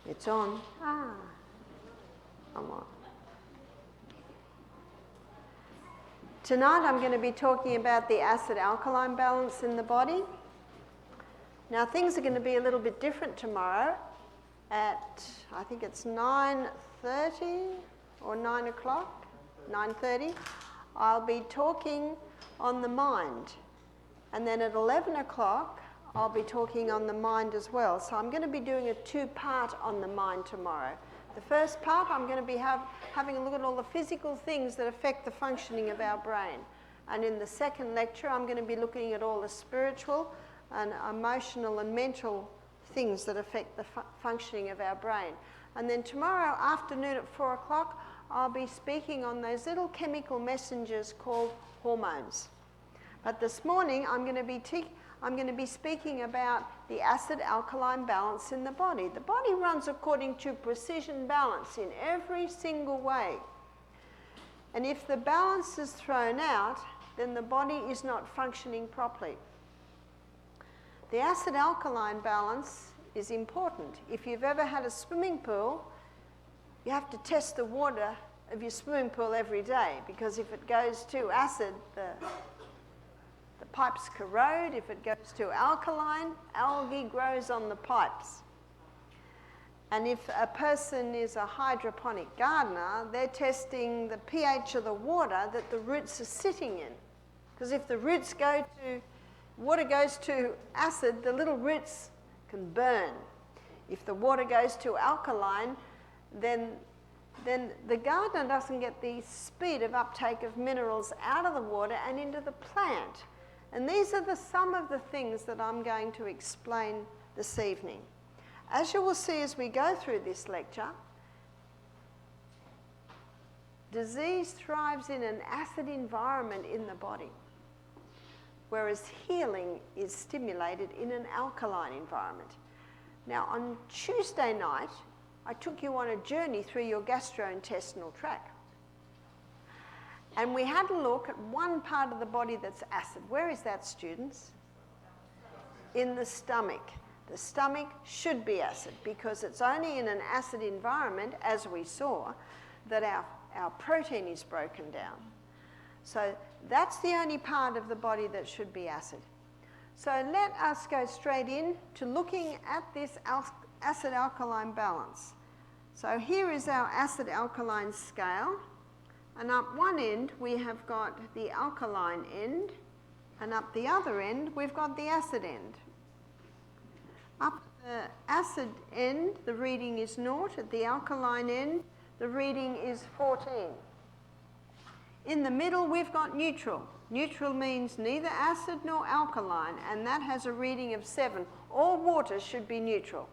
It's on. Come on. Tonight I'm going to be talking about the acid-alkaline balance in the body. Now things are going to be a little bit different tomorrow at, I think it's 9:30 or 9 o'clock, 9:30. I'll be talking on the mind. And then at 11 o'clock, I'll be talking on the mind as well. So I'm going to be doing a two-part on the mind tomorrow. The first part, I'm going to be having a look at all the physical things that affect the functioning of our brain. And in the second lecture, I'm going to be looking at all the spiritual and emotional and mental things that affect the functioning of our brain. And then tomorrow afternoon at 4 o'clock, I'll be speaking on those little chemical messengers called hormones. But this morning, I'm going to be speaking about the acid-alkaline balance in the body. The body runs according to precision balance in every single way. And if the balance is thrown out, then the body is not functioning properly. The acid-alkaline balance is important. If you've ever had a swimming pool, you have to test the water of your swimming pool every day, because if it goes to acid, the pipes corrode. If it goes to alkaline, algae grows on the pipes. And if a person is a hydroponic gardener, they're testing the pH of the water that the roots are sitting in. Because if the water goes to acid, the little roots can burn. If the water goes to alkaline, then the gardener doesn't get the speed of uptake of minerals out of the water and into the plant. And these are some of the things that I'm going to explain this evening. As you will see as we go through this lecture, disease thrives in an acid environment in the body, whereas healing is stimulated in an alkaline environment. Now, on Tuesday night, I took you on a journey through your gastrointestinal tract. And we had a look at one part of the body that's acid. Where is that, students? In the stomach. The stomach should be acid because it's only in an acid environment, as we saw, that our protein is broken down. So that's the only part of the body that should be acid. So let us go straight in to looking at this acid-alkaline balance. So here is our acid-alkaline scale. And up one end, we have got the alkaline end, and up the other end, we've got the acid end. Up the acid end, the reading is 0. At the alkaline end, the reading is 14. In the middle, we've got neutral. Neutral means neither acid nor alkaline, and that has a reading of 7. All water should be neutral.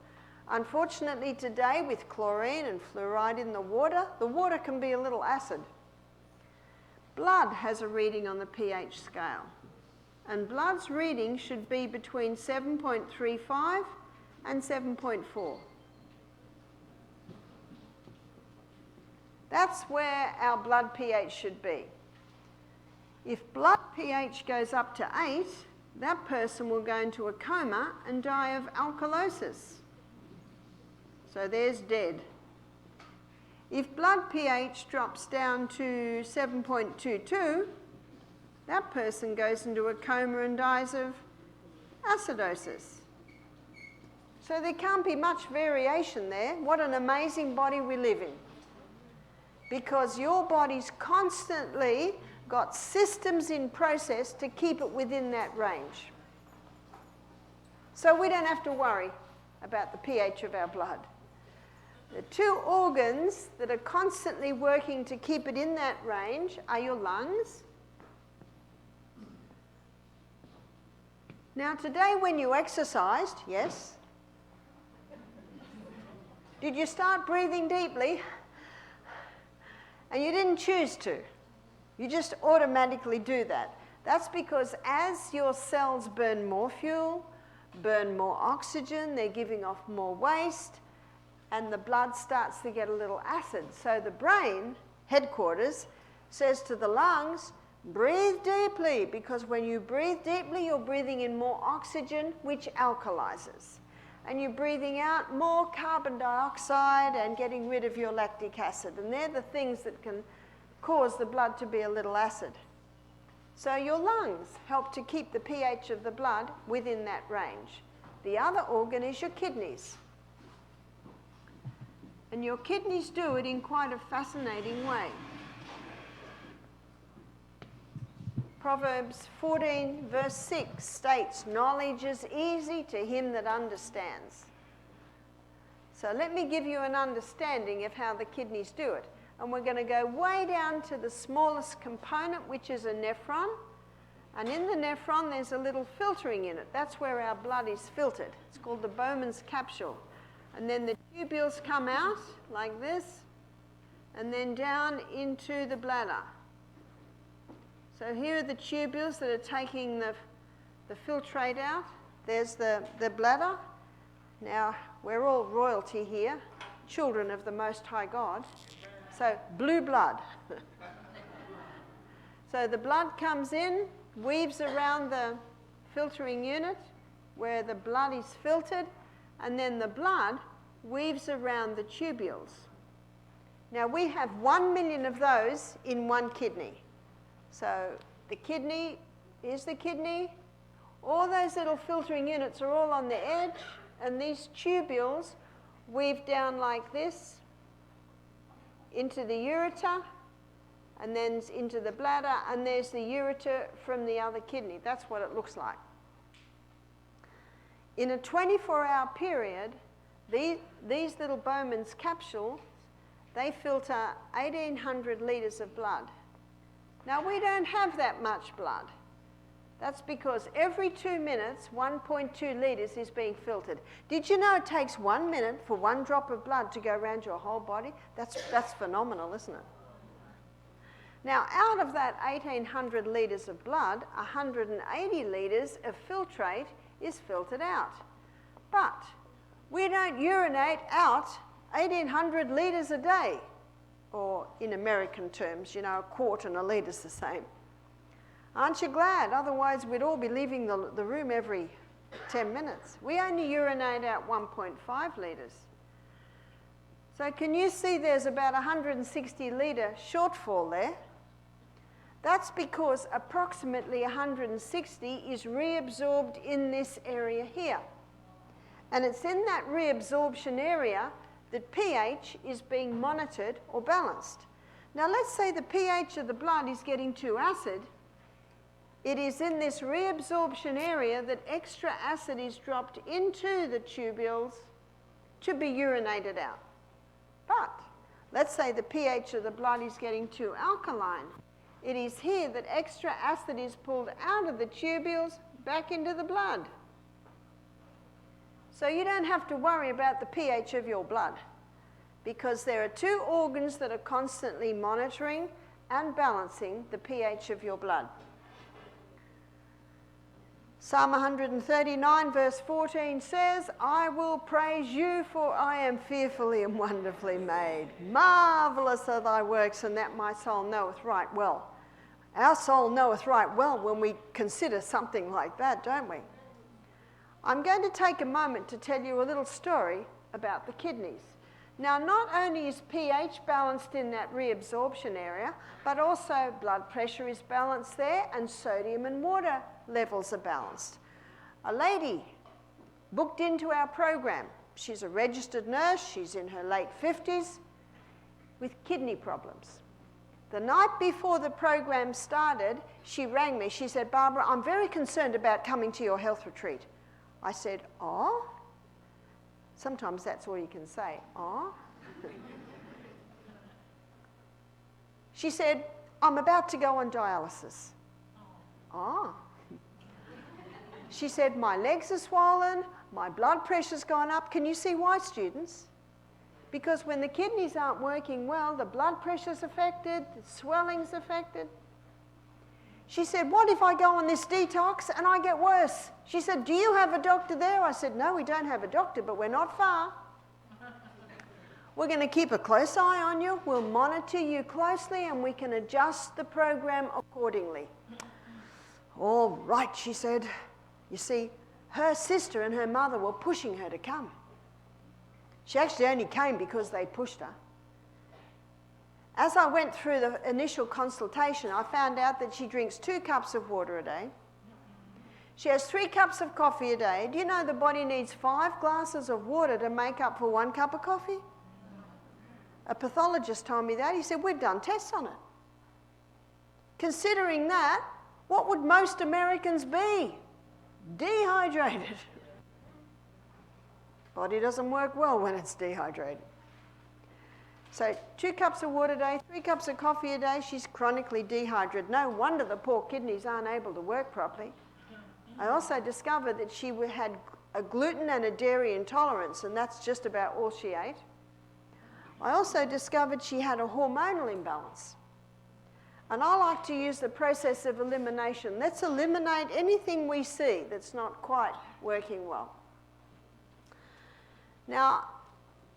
Unfortunately, today, with chlorine and fluoride in the water can be a little acid. Blood has a reading on the pH scale, and blood's reading should be between 7.35 and 7.4. That's where our blood pH should be. If blood pH goes up to 8, that person will go into a coma and die of alkalosis. So there's dead. If blood pH drops down to 7.22, that person goes into a coma and dies of acidosis. So there can't be much variation there. What an amazing body we live in. Because your body's constantly got systems in process to keep it within that range. So we don't have to worry about the pH of our blood. The two organs that are constantly working to keep it in that range are your lungs. Now today when you exercised, yes? Did you start breathing deeply? And you didn't choose to. You just automatically do that. That's because as your cells burn more fuel, burn more oxygen, they're giving off more waste, and the blood starts to get a little acid. So the brain, headquarters, says to the lungs, breathe deeply, because when you breathe deeply, you're breathing in more oxygen, which alkalizes. and you're breathing out more carbon dioxide and getting rid of your lactic acid. And they're the things that can cause the blood to be a little acid. So your lungs help to keep the pH of the blood within that range. The other organ is your kidneys. And your kidneys do it in quite a fascinating way. Proverbs 14 verse 6 states, "Knowledge is easy to him that understands." So let me give you an understanding of how the kidneys do it. And we're going to go way down to the smallest component, which is a nephron. And in the nephron, there's a little filtering unit. That's where our blood is filtered. It's called the Bowman's capsule. And then the tubules come out like this, and then down into the bladder. So here are the tubules that are taking the filtrate out. There's the bladder. Now, we're all royalty here, children of the Most High God. So, blue blood. So the blood comes in, weaves around the filtering unit where the blood is filtered, and then the blood weaves around the tubules. Now, we have 1 million of those in one kidney. So the kidney is the kidney. All those little filtering units are all on the edge, and these tubules weave down like this into the ureter, and then into the bladder, and there's the ureter from the other kidney. That's what it looks like. In a 24-hour period, these little Bowman's capsules, they filter 1,800 litres of blood. Now, we don't have that much blood. That's because every 2 minutes, 1.2 litres is being filtered. Did you know it takes 1 minute for one drop of blood to go around your whole body? That's phenomenal, isn't it? Now, out of that 1,800 litres of blood, 180 litres of filtrate is filtered out. But we don't urinate out 1,800 litres a day. Or in American terms, you know, a quart and a litre's the same. Aren't you glad? Otherwise, we'd all be leaving the room every 10 minutes. We only urinate out 1.5 litres. So can you see there's about 160 litre shortfall there? That's because approximately 160 is reabsorbed in this area here. And it's in that reabsorption area that pH is being monitored or balanced. Now, let's say the pH of the blood is getting too acid. It is in this reabsorption area that extra acid is dropped into the tubules to be urinated out. But let's say the pH of the blood is getting too alkaline. It is here that extra acid is pulled out of the tubules back into the blood. So you don't have to worry about the pH of your blood, because there are two organs that are constantly monitoring and balancing the pH of your blood. Psalm 139 verse 14 says, "I will praise you, for I am fearfully and wonderfully made. Marvellous are thy works, and that my soul knoweth right well." Our soul knoweth right well when we consider something like that, don't we? I'm going to take a moment to tell you a little story about the kidneys. Now, not only is pH balanced in that reabsorption area, but also blood pressure is balanced there, and sodium and water levels are balanced. A lady booked into our program. She's a registered nurse. She's in her late 50s with kidney problems. The night before the program started, she rang me. She said, "Barbara, I'm very concerned about coming to your health retreat." I said, "Oh?" Sometimes that's all you can say, "Oh?" She said, "I'm about to go on dialysis." "Oh." She said, "My legs are swollen, my blood pressure's gone up." Can you see why, students? Because when the kidneys aren't working well, the blood pressure's affected, the swelling's affected. She said, "What if I go on this detox and I get worse?" She said, "Do you have a doctor there?" I said, "No, we don't have a doctor, but we're not far. We're going to keep a close eye on you. We'll monitor you closely, and we can adjust the program accordingly." "All right," she said. You see, her sister and her mother were pushing her to come. She actually only came because they pushed her. As I went through the initial consultation, I found out that she drinks 2 cups of water a day. She has 3 cups of coffee a day. Do you know the body needs 5 glasses of water to make up for 1 cup of coffee? A pathologist told me that. He said, we've done tests on it. Considering that, what would most Americans be? Dehydrated. Body doesn't work well when it's dehydrated. So 2 cups of water a day, 3 cups of coffee a day, she's chronically dehydrated. No wonder the poor kidneys aren't able to work properly. I also discovered that she had a gluten and a dairy intolerance, and that's just about all she ate. I also discovered she had a hormonal imbalance. And I like to use the process of elimination. Let's eliminate anything we see that's not quite working well. Now,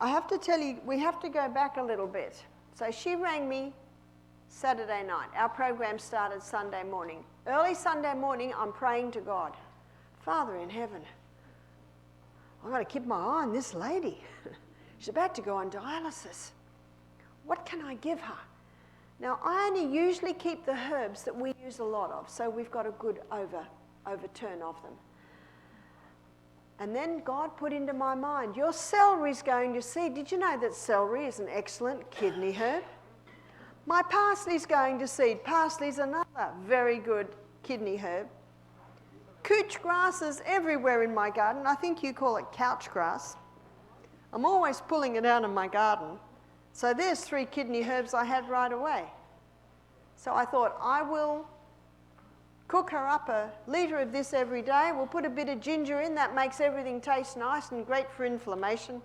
I have to tell you, we have to go back a little bit. So she rang me Saturday night. Our program started Sunday morning. Early Sunday morning, I'm praying to God. Father in heaven, I've got to keep my eye on this lady. She's about to go on dialysis. What can I give her? Now, I only usually keep the herbs that we use a lot of, so we've got a good overturn of them. And then God put into my mind, your celery's going to seed. Did you know that celery is an excellent kidney herb? My parsley's going to seed. Parsley's another very good kidney herb. Couch grass is everywhere in my garden. I think you call it couch grass. I'm always pulling it out of my garden. So there's 3 kidney herbs I had right away. So I thought, I will cook her up a litre of this every day. We'll put a bit of ginger in. That makes everything taste nice and great for inflammation.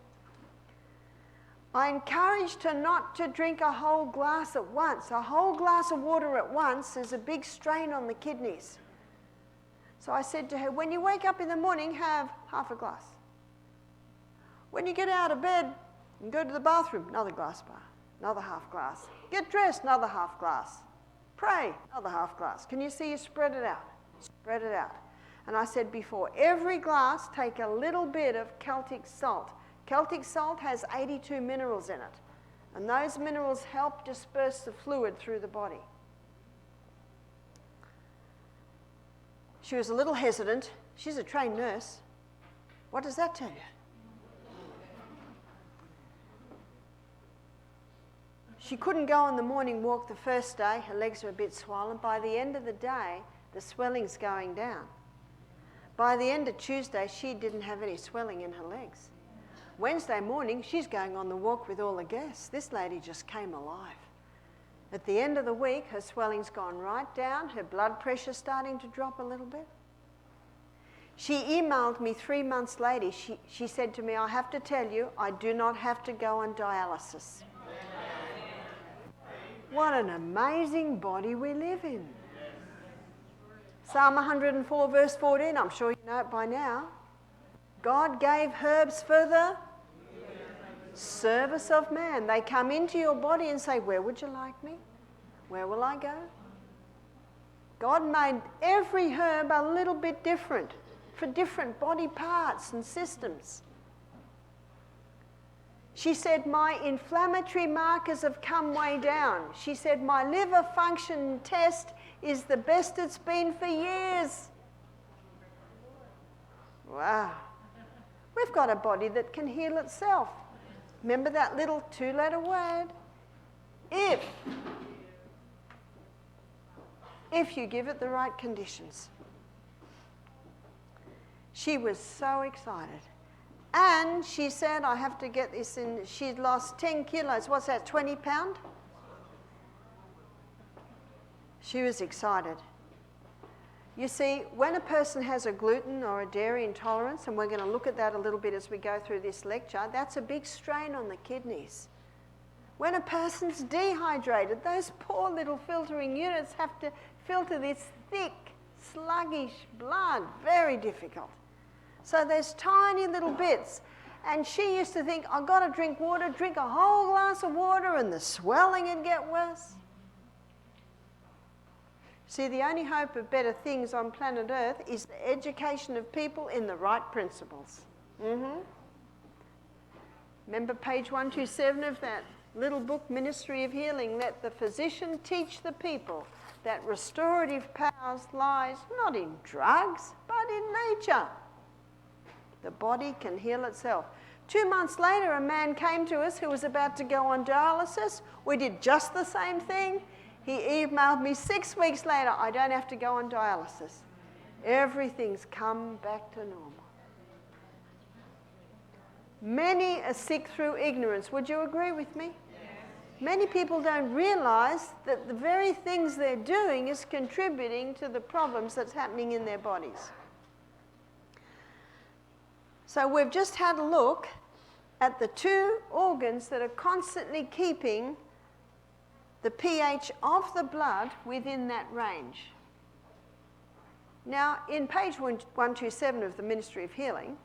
I encouraged her not to drink a whole glass at once. A whole glass of water at once is a big strain on the kidneys. So I said to her, when you wake up in the morning, have half a glass. When you get out of bed and go to the bathroom, another glass bar, another half glass. Get dressed, another half glass. Pray, another half glass. Can you see you spread it out? Spread it out. And I said before, every glass, take a little bit of Celtic salt. Celtic salt has 82 minerals in it. And those minerals help disperse the fluid through the body. She was a little hesitant. She's a trained nurse. What does that tell you? She couldn't go on the morning walk the first day. Her legs were a bit swollen. By the end of the day, the swelling's going down. By the end of Tuesday, she didn't have any swelling in her legs. Wednesday morning, she's going on the walk with all the guests. This lady just came alive. At the end of the week, her swelling's gone right down. Her blood pressure's starting to drop a little bit. She emailed me 3 months later. She said to me, I have to tell you, I do not have to go on dialysis. What an amazing body we live in. Psalm 104 verse 14, I'm sure you know it by now. God gave herbs for the service of man. They come into your body and say, where would you like me? Where will I go? God made every herb a little bit different for different body parts and systems. She said, my inflammatory markers have come way down. She said, my liver function test is the best it's been for years. Wow. We've got a body that can heal itself. Remember that little 2-letter word? If you give it the right conditions. She was so excited. And she said, I have to get this in. She'd lost 10 kilos. What's that, 20 pounds? She was excited. You see, when a person has a gluten or a dairy intolerance, and we're going to look at that a little bit as we go through this lecture, that's a big strain on the kidneys. When a person's dehydrated, those poor little filtering units have to filter this thick, sluggish blood. Very difficult. So there's tiny little bits. And she used to think, I've got to drink water, drink a whole glass of water, and the swelling would get worse. See, the only hope of better things on planet Earth is the education of people in the right principles. Remember page 127 of that little book, Ministry of Healing? Let the physician teach the people that restorative powers lies not in drugs, but in nature. The body can heal itself. 2 months later, a man came to us who was about to go on dialysis. We did just the same thing. He emailed me 6 weeks later, I don't have to go on dialysis. Everything's come back to normal. Many are sick through ignorance. Would you agree with me? Yes. Many people don't realise that the very things they're doing is contributing to the problems that's happening in their bodies. So we've just had a look at the two organs that are constantly keeping the pH of the blood within that range. Now, in page 127 of the Ministry of Healing,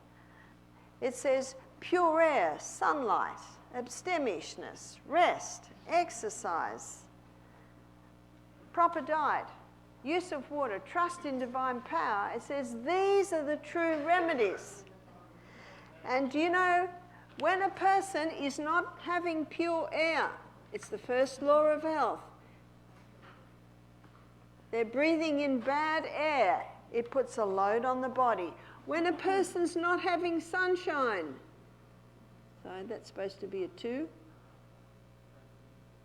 it says pure air, sunlight, abstemishness, rest, exercise, proper diet, use of water, trust in divine power. It says these are the true remedies. And do you know, when a person is not having pure air, it's the first law of health. They're breathing in bad air. It puts a load on the body. When a person's not having sunshine, so that's supposed to be a 2.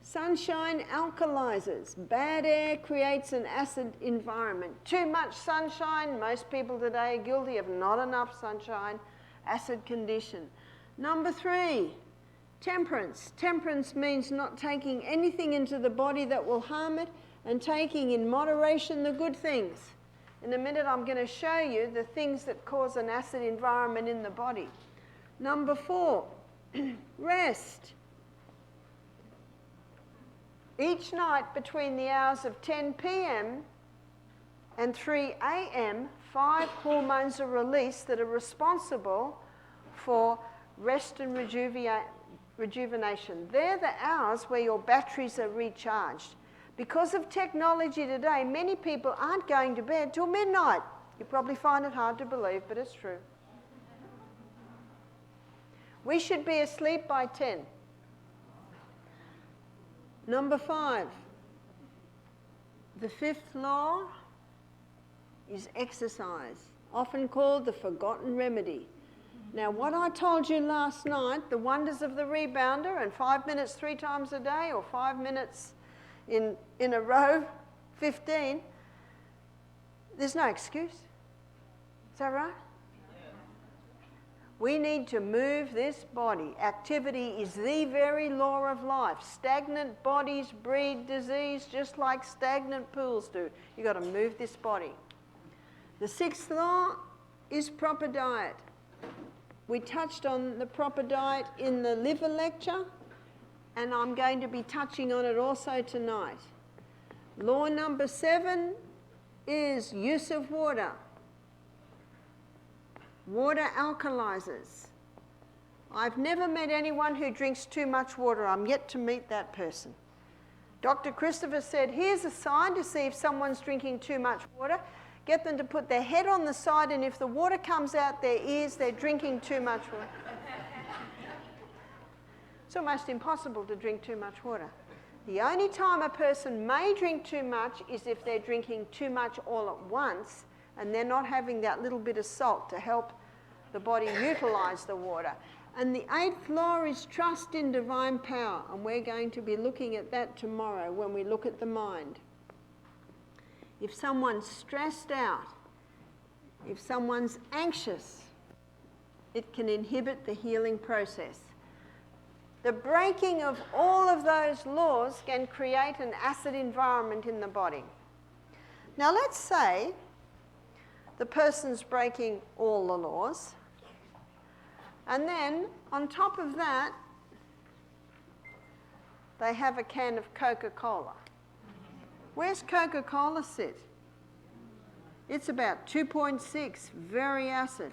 Sunshine alkalizes. Bad air creates an acid environment. Too much sunshine, most people today are guilty of not enough sunshine, acid condition. Number 3, temperance. Temperance means not taking anything into the body that will harm it and taking in moderation the good things. In a minute I'm going to show you the things that cause an acid environment in the body. Number 4, rest. Each night between the hours of 10 p.m. and 3 a.m., 5 hormones are released that are responsible for rest and rejuvenation. They're the hours where your batteries are recharged. Because of technology today, many people aren't going to bed till midnight. You probably find it hard to believe, but it's true. We should be asleep by 10. Number 5, the 5th law is exercise, often called the forgotten remedy. Now, what I told you last night, the wonders of the rebounder and 5 minutes 3 times a day or 5 minutes in a row, 15, there's no excuse. Is that right? We need to move this body. Activity is the very law of life. Stagnant bodies breed disease just like stagnant pools do. You've got to move this body. The 6th law is proper diet. We touched on the proper diet in the liver lecture, and I'm going to be touching on it also tonight. Law number 7 is use of water. Water alkalizes. I've never met anyone who drinks too much water. I'm yet to meet that person. Dr. Christopher said, here's a sign to see if someone's drinking too much water. Get them to put their head on the side, and if the water comes out their ears, they're drinking too much water. It's almost impossible to drink too much water. The only time a person may drink too much is if they're drinking too much all at once and they're not having that little bit of salt to help the body utilise the water. And the 8th law is trust in divine power, and we're going to be looking at that tomorrow when we look at the mind. If someone's stressed out, if someone's anxious, it can inhibit the healing process. The breaking of all of those laws can create an acid environment in the body. Now let's say the person's breaking all the laws, and then on top of that, they have a can of Coca-Cola. Where's Coca-Cola sit? It's about 2.6, very acid.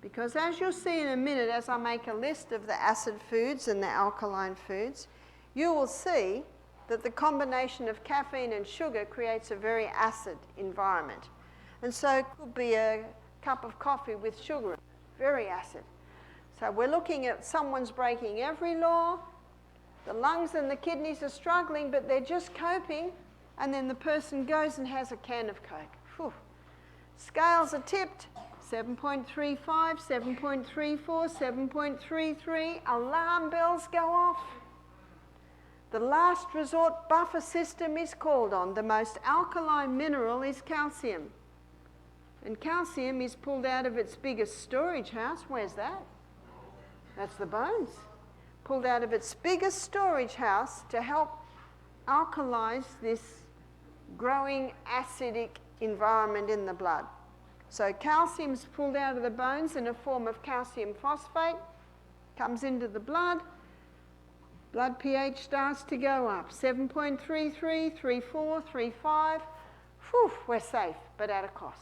Because as you'll see in a minute, as I make a list of the acid foods and the alkaline foods, you will see that the combination of caffeine and sugar creates a very acid environment. And so it could be a cup of coffee with sugar, very acid. So we're looking at someone's breaking every law, the lungs and the kidneys are struggling, but they're just coping, and then the person goes and has a can of Coke. Whew. Scales are tipped, 7.35, 7.34, 7.33, alarm bells go off. The last resort buffer system is called on. The most alkaline mineral is calcium. And calcium is pulled out of its biggest storage house. Where's that? That's the bones. Pulled out of its biggest storage house to help alkalize this growing acidic environment in the blood. So calcium's pulled out of the bones in a form of calcium phosphate, comes into the blood pH starts to go up, 7.33, 34, 35. Whew, we're safe, but at a cost.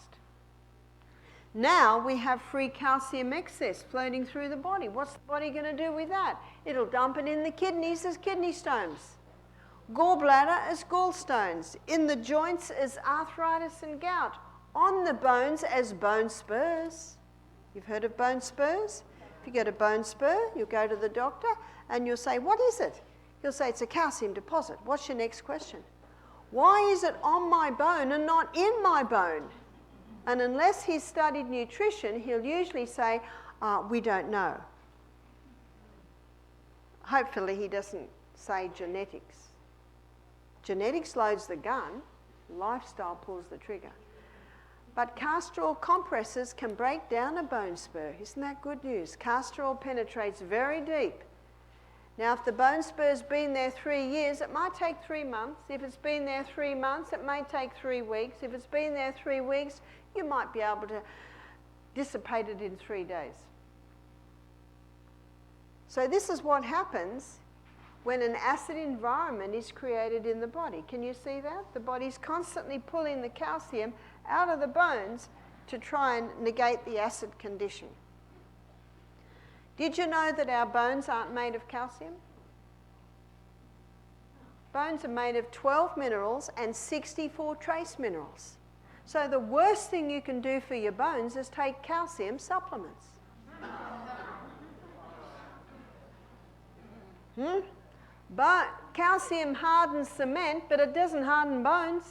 Now we have free calcium excess floating through the body. What's the body going to do with that? It'll dump it in the kidneys as kidney stones, gallbladder as gallstones, in the joints as arthritis and gout, on the bones as bone spurs. You've heard of bone spurs? If you get a bone spur, you'll go to the doctor and you'll say, what is it? He'll say, it's a calcium deposit. What's your next question? Why is it on my bone and not in my bone? And unless he's studied nutrition, he'll usually say, we don't know. Hopefully he doesn't say genetics. Genetics loads the gun, lifestyle pulls the trigger. But castor oil compresses can break down a bone spur. Isn't that good news? Castor oil penetrates very deep. Now, if the bone spur's been there 3 years, it might take 3 months. If it's been there 3 months, it may take 3 weeks. If it's been there 3 weeks, you might be able to dissipate it in 3 days. So this is what happens when an acid environment is created in the body. Can you see that? The body's constantly pulling the calcium out of the bones to try and negate the acid condition. Did you know that our bones aren't made of calcium? Bones are made of 12 minerals and 64 trace minerals. So the worst thing you can do for your bones is take calcium supplements. But calcium hardens cement, but it doesn't harden bones.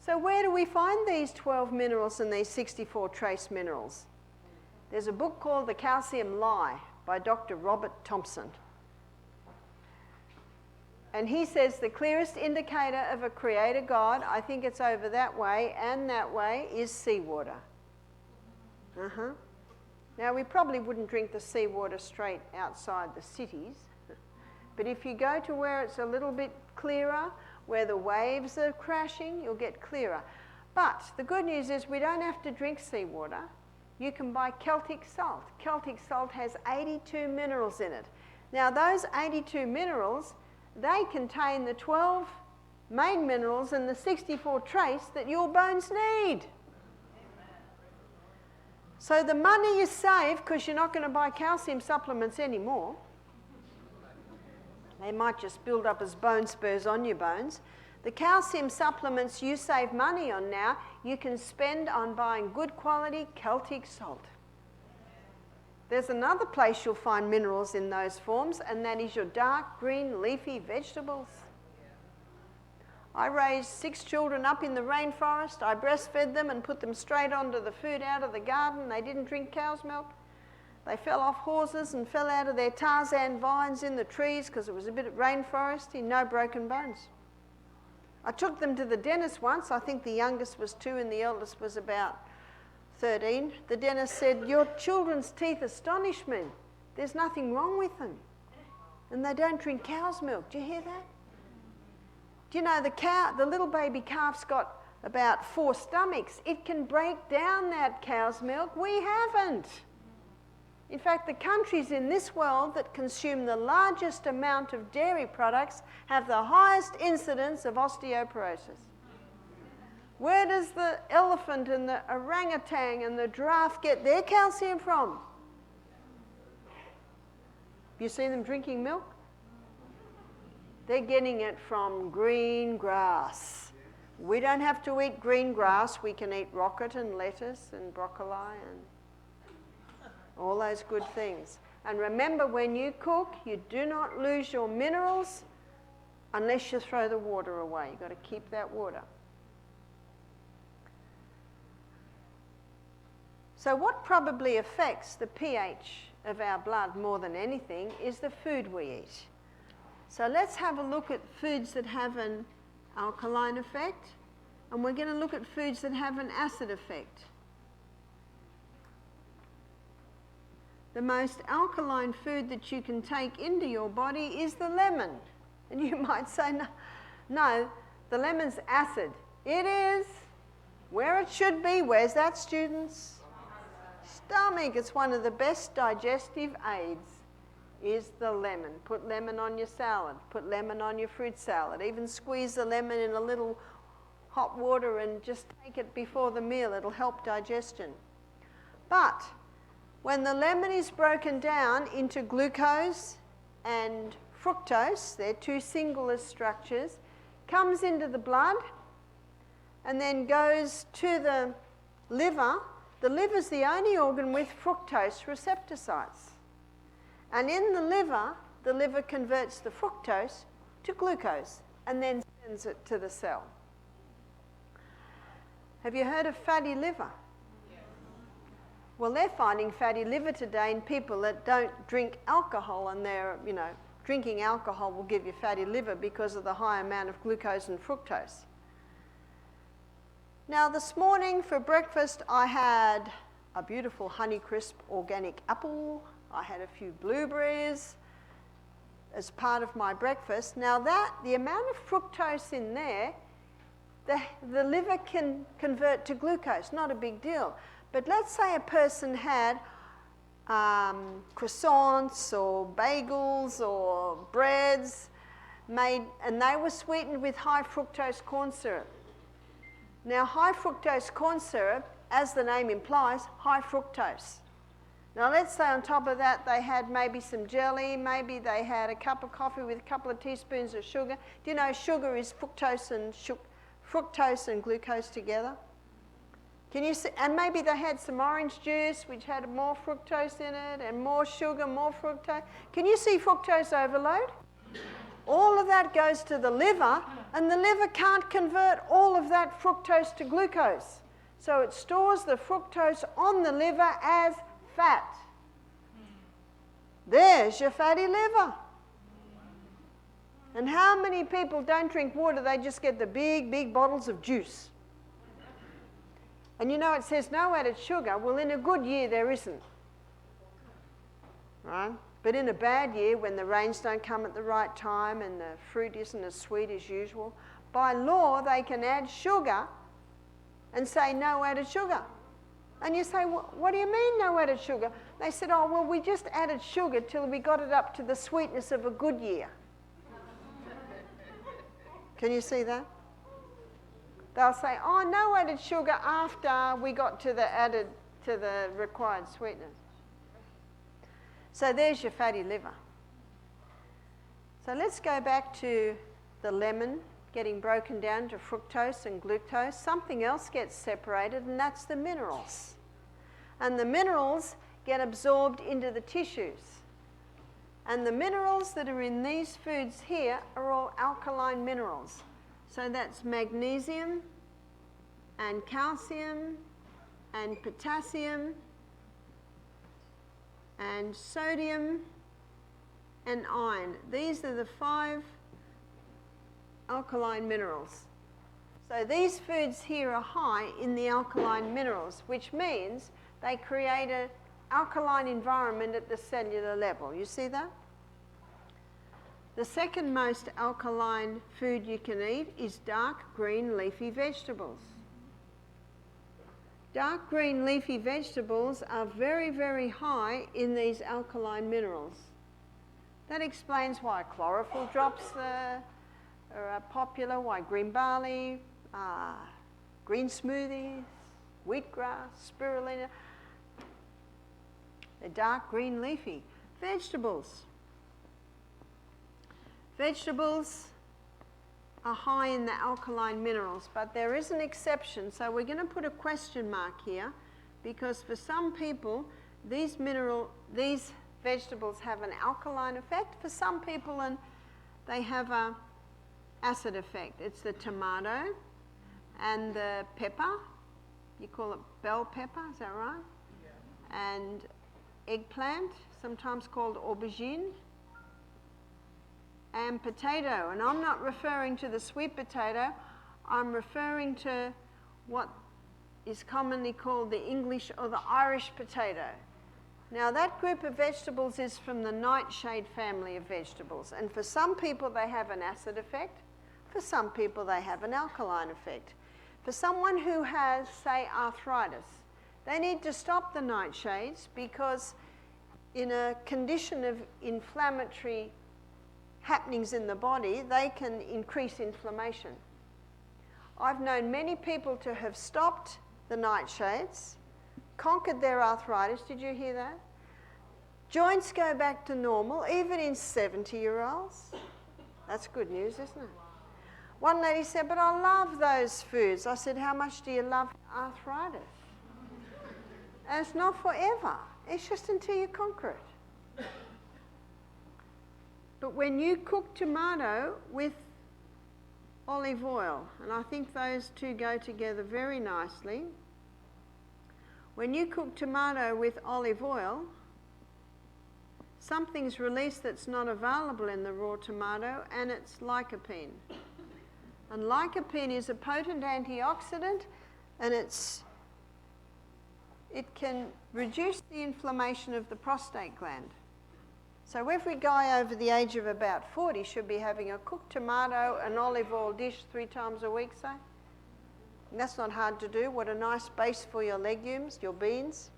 So where do we find these 12 minerals and these 64 trace minerals? There's a book called The Calcium Lie by Dr. Robert Thompson. And he says the clearest indicator of a creator God, I think it's over that way and that way, is seawater. Now, we probably wouldn't drink the seawater straight outside the cities. But if you go to where it's a little bit clearer, where the waves are crashing, you'll get clearer. But the good news is we don't have to drink seawater. You can buy Celtic salt. Celtic salt has 82 minerals in it. Now, those 82 minerals, they contain the 12 main minerals and the 64 trace that your bones need. So the money you save, because you're not going to buy calcium supplements anymore, they might just build up as bone spurs on your bones. The calcium supplements you save money on now, you can spend on buying good quality Celtic salt. There's another place you'll find minerals in those forms, and that is your dark green leafy vegetables. I raised 6 children up in the rainforest. I breastfed them and put them straight onto the food out of the garden. They didn't drink cow's milk. They fell off horses and fell out of their Tarzan vines in the trees because it was a bit of rainforesty, no broken bones. I took them to the dentist once. I think the youngest was 2 and the eldest was about 13. The dentist said, your children's teeth astonish me. There's nothing wrong with them. And they don't drink cow's milk. Do you hear that? Do you know the little baby calf's got about 4 stomachs. It can break down that cow's milk. We haven't. In fact, the countries in this world that consume the largest amount of dairy products have the highest incidence of osteoporosis. Where does the elephant and the orangutan and the giraffe get their calcium from? Have you seen them drinking milk? They're getting it from green grass. We don't have to eat green grass. We can eat rocket and lettuce and broccoli and all those good things. And remember, when you cook, you do not lose your minerals unless you throw the water away. You've got to keep that water. So what probably affects the pH of our blood more than anything is the food we eat. So let's have a look at foods that have an alkaline effect, and we're going to look at foods that have an acid effect. The most alkaline food that you can take into your body is the lemon. And you might say, no, the lemon's acid. It is where it should be. Where's that, students? Stomach. It's one of the best digestive aids is the lemon. Put lemon on your salad. Put lemon on your fruit salad. Even squeeze the lemon in a little hot water and just take it before the meal. It'll help digestion. But when the lemon is broken down into glucose and fructose, they're two singular structures, comes into the blood and then goes to the liver. The liver's the only organ with fructose receptor sites. And in the liver converts the fructose to glucose and then sends it to the cell. Have you heard of fatty liver? Well, they're finding fatty liver today in people that don't drink alcohol, and they're, drinking alcohol will give you fatty liver because of the high amount of glucose and fructose. Now, this morning for breakfast, I had a beautiful Honeycrisp organic apple. I had a few blueberries as part of my breakfast. Now, the amount of fructose in there, the liver can convert to glucose, not a big deal. But let's say a person had croissants or bagels or breads made, and they were sweetened with high fructose corn syrup. Now, high fructose corn syrup, as the name implies, high fructose. Now, let's say on top of that they had maybe some jelly, maybe they had a cup of coffee with a couple of teaspoons of sugar. Do you know sugar is fructose and glucose together? Can you see? And maybe they had some orange juice which had more fructose in it and more sugar, more fructose. Can you see fructose overload? All of that goes to the liver, and the liver can't convert all of that fructose to glucose. So it stores the fructose on the liver as fat. There's your fatty liver. And how many people don't drink water? They just get the big, big bottles of juice. And it says no added sugar. Well, in a good year, there isn't. Right? But in a bad year, when the rains don't come at the right time and the fruit isn't as sweet as usual, by law, they can add sugar and say no added sugar. And you say, well, what do you mean no added sugar? They said, oh, well, we just added sugar till we got it up to the sweetness of a good year. Can you see that? They'll say, oh, no added sugar after we got to the required sweetness. So there's your fatty liver. So let's go back to the lemon getting broken down to fructose and glucose. Something else gets separated, and that's the minerals. And the minerals get absorbed into the tissues. And the minerals that are in these foods here are all alkaline minerals. So that's magnesium and calcium and potassium and sodium and iron. These are the 5 alkaline minerals. So these foods here are high in the alkaline minerals, which means they create an alkaline environment at the cellular level. You see that? The second most alkaline food you can eat is dark green leafy vegetables. Dark green leafy vegetables are very, very high in these alkaline minerals. That explains why chlorophyll drops are popular, why green barley, green smoothies, wheatgrass, spirulina. They're dark green leafy vegetables. vegetables are high in the alkaline minerals, but there is an exception. So we're going to put a question mark here, because for some people, these vegetables have an alkaline effect. For some people, and they have an acid effect. It's the tomato and the pepper. You call it bell pepper, is that right? Yeah. And eggplant, sometimes called aubergine. And potato, and I'm not referring to the sweet potato, I'm referring to what is commonly called the English or the Irish potato. Now that group of vegetables is from the nightshade family of vegetables, and for some people they have an acid effect, for some people they have an alkaline effect. For someone who has, say, arthritis, they need to stop the nightshades, because in a condition of inflammatory happenings in the body, they can increase inflammation. I've known many people to have stopped the nightshades, conquered their arthritis. Did you hear that? Joints go back to normal, even in 70-year-olds. That's good news, isn't it? One lady said, but I love those foods. I said, how much do you love arthritis? And it's not forever. It's just until you conquer it. But when you cook tomato with olive oil, and I think those two go together very nicely. When you cook tomato with olive oil, something's released that's not available in the raw tomato, and it's lycopene. And lycopene is a potent antioxidant, and it can reduce the inflammation of the prostate gland. So every guy over the age of about 40 should be having a cooked tomato and olive oil dish 3 times a week, say. And that's not hard to do. What a nice base for your legumes, your beans.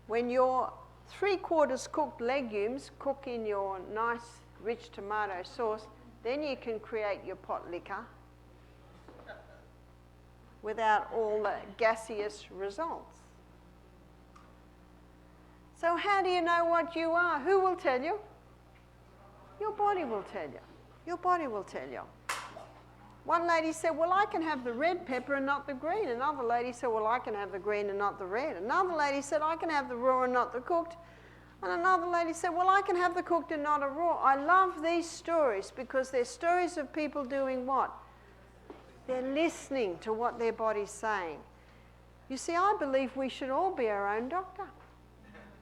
When your 3/4 cooked legumes cook in your nice rich tomato sauce, then you can create your pot liquor without all the gaseous results. So how do you know what you are? Who will tell you? Your body will tell you. Your body will tell you. One lady said, well, I can have the red pepper and not the green. Another lady said, well, I can have the green and not the red. Another lady said, I can have the raw and not the cooked. And another lady said, well, I can have the cooked and not a raw. I love these stories because they're stories of people doing what? They're listening to what their body's saying. You see, I believe we should all be our own doctor.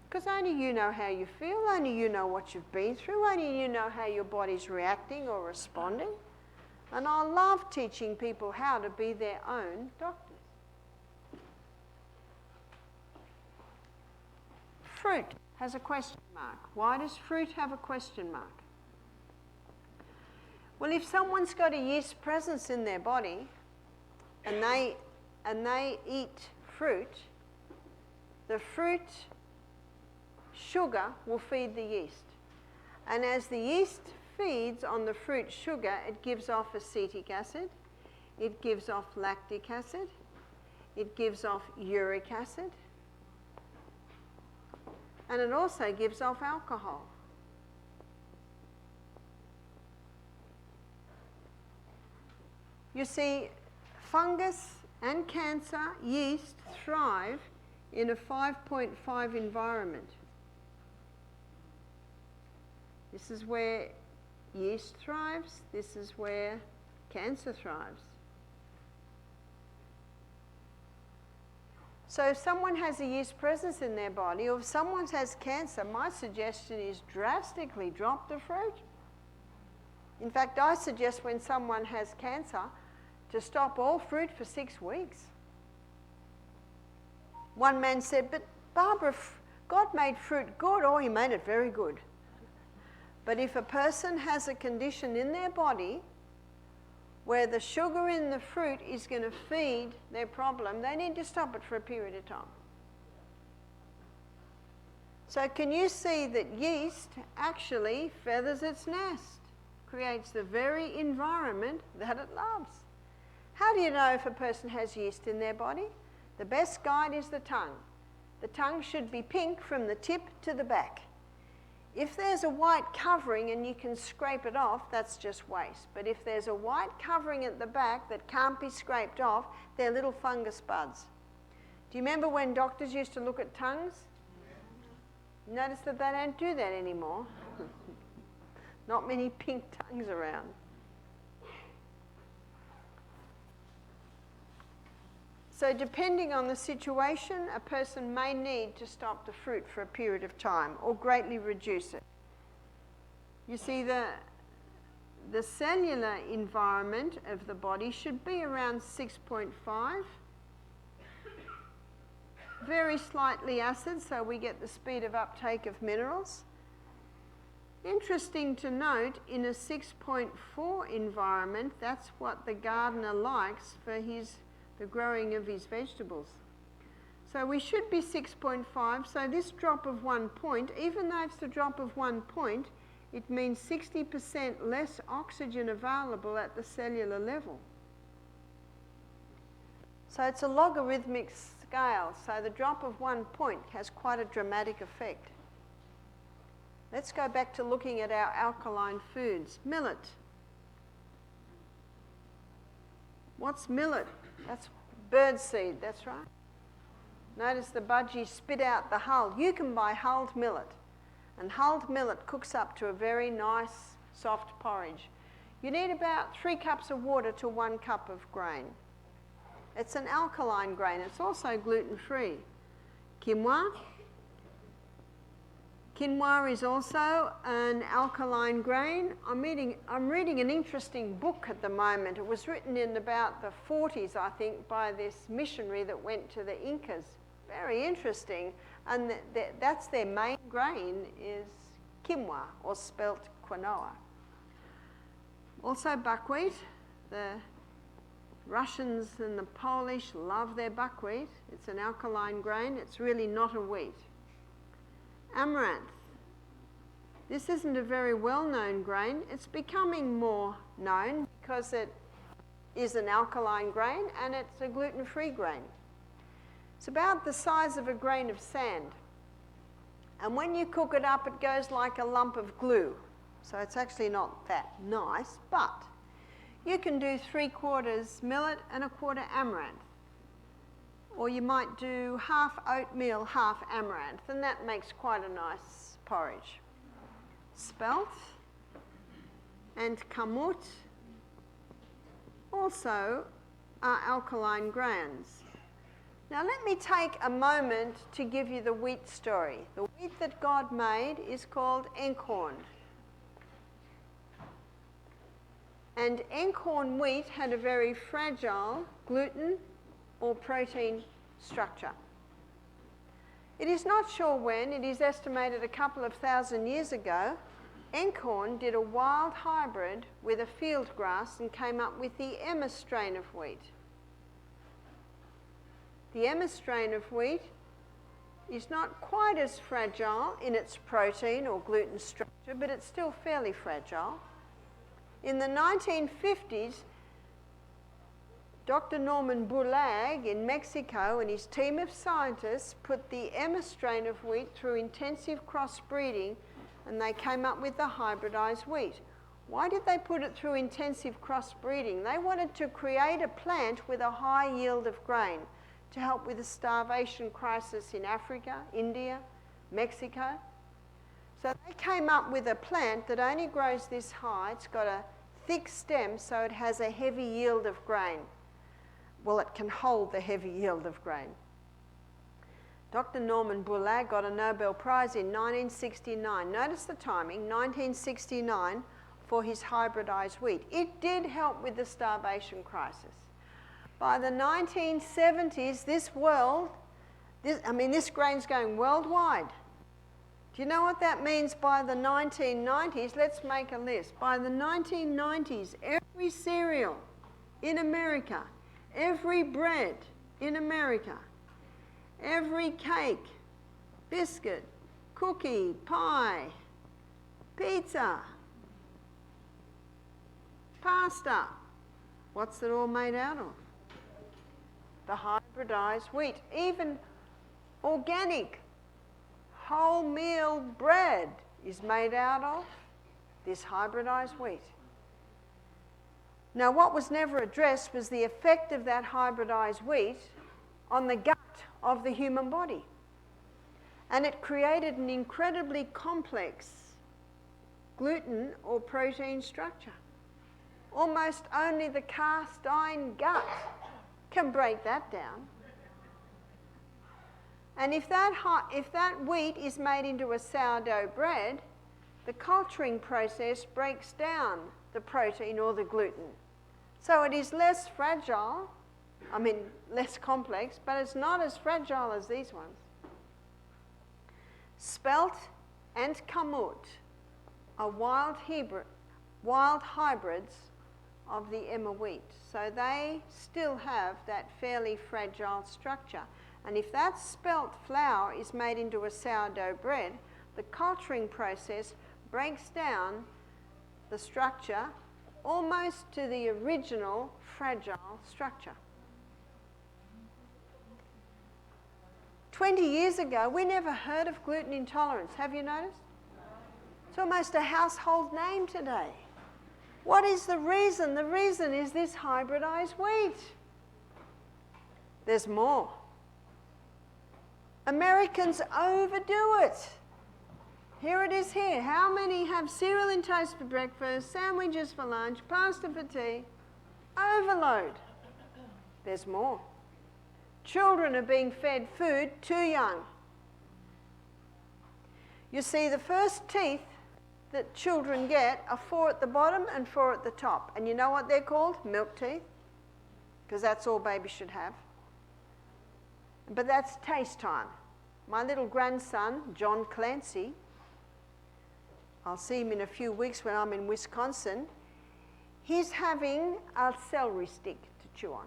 Because only you know how you feel, only you know what you've been through, only you know how your body's reacting or responding. And I love teaching people how to be their own doctors. Fruit has a question mark. Why does fruit have a question mark? Well, if someone's got a yeast presence in their body and they eat fruit, the fruit sugar will feed the yeast. And as the yeast feeds on the fruit sugar, it gives off acetic acid, it gives off lactic acid, it gives off uric acid, and it also gives off alcohol. You see, fungus and cancer, yeast, thrive in a 5.5 environment. This is where yeast thrives. This is where cancer thrives. So if someone has a yeast presence in their body, or if someone has cancer, my suggestion is drastically drop the fruit. In fact, I suggest when someone has cancer to stop all fruit for 6 weeks. One man said, but Barbara, God made fruit good. Oh, he made it very good. But if a person has a condition in their body where the sugar in the fruit is going to feed their problem, they need to stop it for a period of time. So can you see that yeast actually feathers its nest, creates the very environment that it loves? How do you know if a person has yeast in their body? The best guide is the tongue. The tongue should be pink from the tip to the back. If there's a white covering and you can scrape it off, that's just waste. But if there's a white covering at the back that can't be scraped off, they're little fungus buds. Do you remember when doctors used to look at tongues? Notice that they don't do that anymore. Not many pink tongues around. So depending on the situation, a person may need to stop the fruit for a period of time or greatly reduce it. You see, the cellular environment of the body should be around 6.5. Very slightly acid, so we get the speed of uptake of minerals. Interesting to note, in a 6.4 environment, that's what the gardener likes for the growing of his vegetables. So we should be 6.5, so this drop of 1 point, even though it's the drop of 1 point, it means 60% less oxygen available at the cellular level. So it's a logarithmic scale, so the drop of 1 point has quite a dramatic effect. Let's go back to looking at our alkaline foods. Millet. What's millet? That's birdseed, that's right. Notice the budgies spit out the hull. You can buy hulled millet. And hulled millet cooks up to a very nice, soft porridge. You need about 3 cups of water to 1 cup of grain. It's an alkaline grain. It's also gluten-free. Quinoa. Quinoa is also an alkaline grain. I'm reading an interesting book at the moment. It was written in about the 40s, I think, by this missionary that went to the Incas. Very interesting. And that's their main grain is quinoa, or spelt quinoa. Also buckwheat. The Russians and the Polish love their buckwheat. It's an alkaline grain. It's really not a wheat. Amaranth. This isn't a very well-known grain. It's becoming more known because it is an alkaline grain and it's a gluten-free grain. It's about the size of a grain of sand. And when you cook it up, it goes like a lump of glue. So it's actually not that nice, but you can do 3/4 millet and 1/4 amaranth. Or you might do half oatmeal, half amaranth, and that makes quite a nice porridge. Spelt and kamut also are alkaline grains. Now let me take a moment to give you the wheat story. The wheat that God made is called einkorn. And einkorn wheat had a very fragile gluten or protein structure. It is not sure when, it is estimated a couple of thousand years ago, einkorn did a wild hybrid with a field grass and came up with the Emma strain of wheat. The Emma strain of wheat is not quite as fragile in its protein or gluten structure, but it's still fairly fragile. In the 1950s, Dr. Norman Bulag in Mexico and his team of scientists put the Emma strain of wheat through intensive crossbreeding and they came up with the hybridized wheat. Why did they put it through intensive crossbreeding? They wanted to create a plant with a high yield of grain to help with the starvation crisis in Africa, India, Mexico. So they came up with a plant that only grows this high. It's got a thick stem, so it has a heavy yield of grain. Well, it can hold the heavy yield of grain. Dr. Norman Bulag got a Nobel Prize in 1969. Notice the timing, 1969, for his hybridized wheat. It did help with the starvation crisis. By the 1970s, this grain's going worldwide. Do you know what that means by the 1990s? Let's make a list. By the 1990s, every cereal in America, every bread in America, every cake, biscuit, cookie, pie, pizza, pasta, what's it all made out of? The hybridized wheat. Even organic wholemeal bread is made out of? This hybridized wheat. Now, what was never addressed was the effect of that hybridized wheat on the gut of the human body. And it created an incredibly complex gluten or protein structure. Almost only the cast iron gut can break that down. And if that wheat is made into a sourdough bread, the culturing process breaks down the protein or the gluten. So it is less fragile, less complex, but it's not as fragile as these ones. Spelt and kamut are wild hybrids of the emmer wheat. So they still have that fairly fragile structure. And if that spelt flour is made into a sourdough bread, the culturing process breaks down the structure almost to the original fragile structure. 20 years ago, we never heard of gluten intolerance. Have you noticed? It's almost a household name today. What is the reason? The reason is this hybridized wheat. There's more. Americans overdo it. Here it is here. How many have cereal and toast for breakfast, sandwiches for lunch, pasta for tea? Overload. There's more. Children are being fed food too young. You see, the first teeth that children get are 4 at the bottom and 4 at the top. And you know what they're called? Milk teeth. Because that's all babies should have. But that's taste time. My little grandson, John Clancy, I'll see him in a few weeks when I'm in Wisconsin, he's having a celery stick to chew on.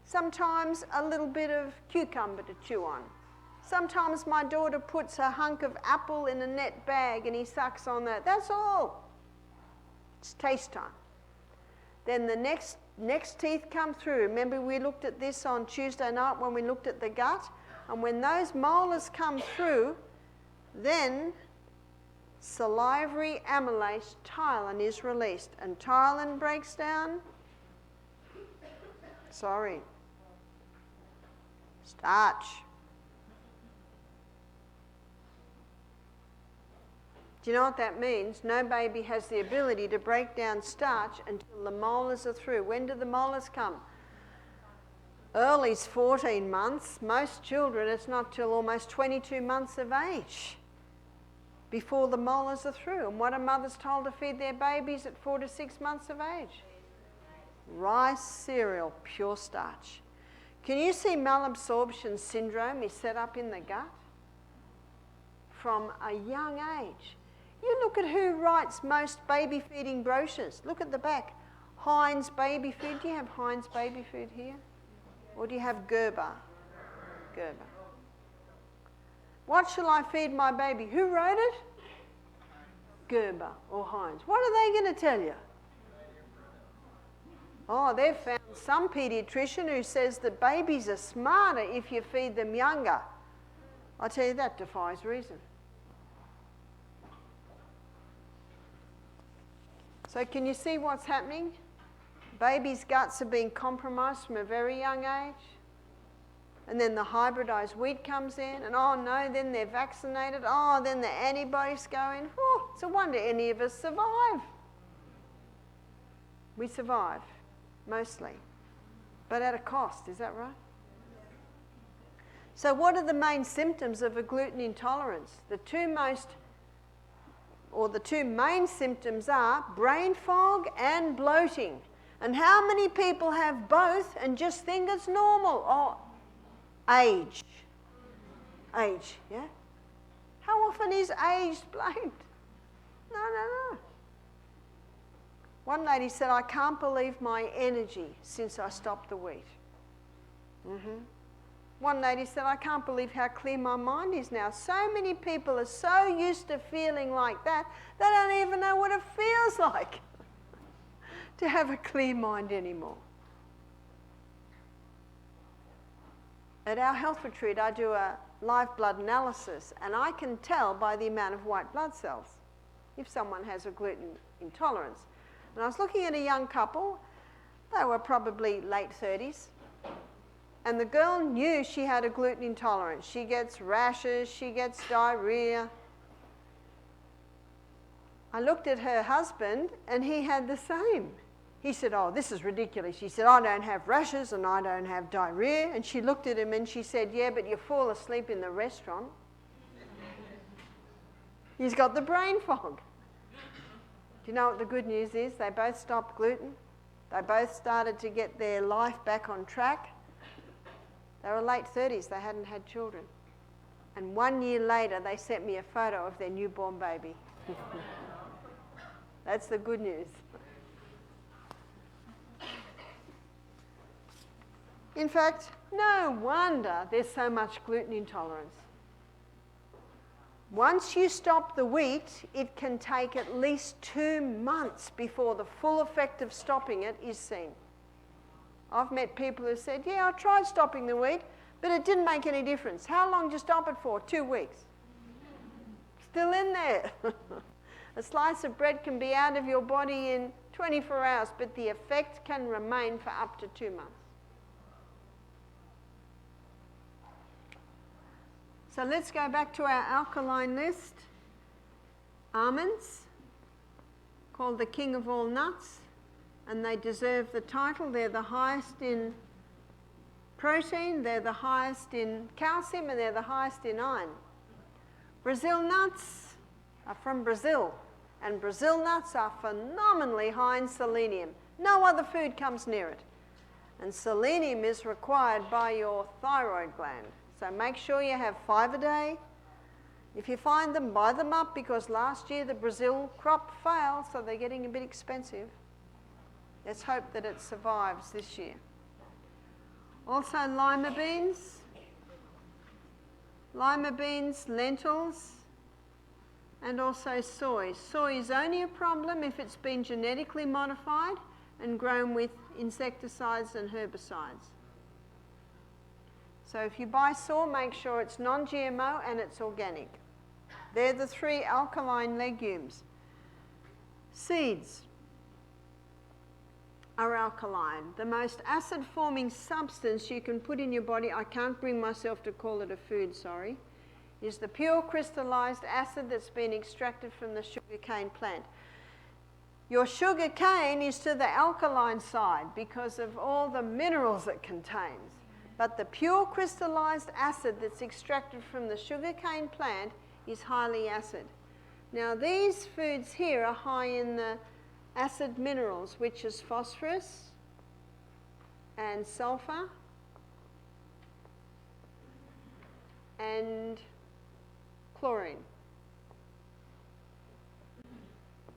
Sometimes a little bit of cucumber to chew on. Sometimes my daughter puts a hunk of apple in a net bag and he sucks on that. That's all. It's taste time. Then the next teeth come through. Remember we looked at this on Tuesday night when we looked at the gut? And when those molars come through, then salivary amylase ptyalin is released. And ptyalin breaks down, starch. Do you know what that means? No baby has the ability to break down starch until the molars are through. When do the molars come? Early's 14 months. Most children, it's not till almost 22 months of age before the molars are through. And what are mothers told to feed their babies at 4 to 6 months of age? Rice cereal, pure starch. Can you see malabsorption syndrome is set up in the gut? From a young age. You look at who writes most baby feeding brochures. Look at the back. Heinz baby food. Do you have Heinz baby food here? Or do you have Gerber? Gerber. What shall I feed my baby? Who wrote it? Gerber or Heinz. What are they going to tell you? Oh, they've found some paediatrician who says that babies are smarter if you feed them younger. I tell you, that defies reason. So can you see what's happening? Babies' guts are being compromised from a very young age. And then the hybridized wheat comes in, and oh no, then they're vaccinated. Oh, then the antibodies go in. Oh, it's a wonder any of us survive. We survive, mostly. But at a cost, is that right? So what are the main symptoms of a gluten intolerance? The two main symptoms are brain fog and bloating. And how many people have both and just think it's normal? Oh, age. Age, yeah? How often is age blamed? No. One lady said, I can't believe my energy since I stopped the wheat. One lady said, I can't believe how clear my mind is now. So many people are so used to feeling like that, they don't even know what it feels like to have a clear mind anymore. At our health retreat, I do a live blood analysis, and I can tell by the amount of white blood cells if someone has a gluten intolerance. And I was looking at a young couple, they were probably late 30s, and the girl knew she had a gluten intolerance. She gets rashes, she gets diarrhea. I looked at her husband, and he had the same. He said, "Oh, this is ridiculous." She said, "I don't have rashes and I don't have diarrhea." And she looked at him and she said, "Yeah, but you fall asleep in the restaurant." He's got the brain fog. Do you know what the good news is? They both stopped gluten. They both started to get their life back on track. They were late 30s. They hadn't had children. And 1 year later, they sent me a photo of their newborn baby. That's the good news. In fact, no wonder there's so much gluten intolerance. Once you stop the wheat, it can take at least 2 months before the full effect of stopping it is seen. I've met people who said, "Yeah, I tried stopping the wheat, but it didn't make any difference." How long did you stop it for? 2 weeks. Still in there. A slice of bread can be out of your body in 24 hours, but the effect can remain for up to 2 months. So let's go back to our alkaline list. Almonds, called the king of all nuts, and they deserve the title. They're the highest in protein, they're the highest in calcium, and they're the highest in iron. Brazil nuts are from Brazil, and Brazil nuts are phenomenally high in selenium. No other food comes near it. And selenium is required by your thyroid gland. So make sure you have 5 a day. If you find them, buy them up, because last year the Brazil crop failed, so they're getting a bit expensive. Let's hope that it survives this year. Also lima beans, lentils, and also soy. Soy is only a problem if it's been genetically modified and grown with insecticides and herbicides. So if you buy soy, make sure it's non-GMO and it's organic. They're the 3 alkaline legumes. Seeds are alkaline. The most acid-forming substance you can put in your body, I can't bring myself to call it a food, sorry, is the pure crystallized acid that's been extracted from the sugarcane plant. Your sugarcane is to the alkaline side because of all the minerals it contains. But the pure crystallized acid that's extracted from the sugarcane plant is highly acid. Now these foods here are high in the acid minerals, which is phosphorus and sulfur and chlorine.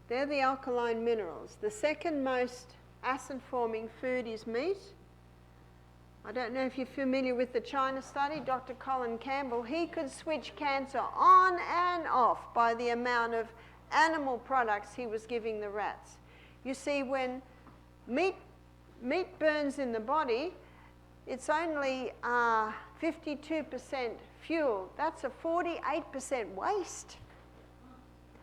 They're the alkaline minerals. The second most acid-forming food is meat. I don't know if you're familiar with the China study, Dr. Colin Campbell. He could switch cancer on and off by the amount of animal products he was giving the rats. You see, when meat burns in the body, it's only 52% fuel. That's a 48% waste.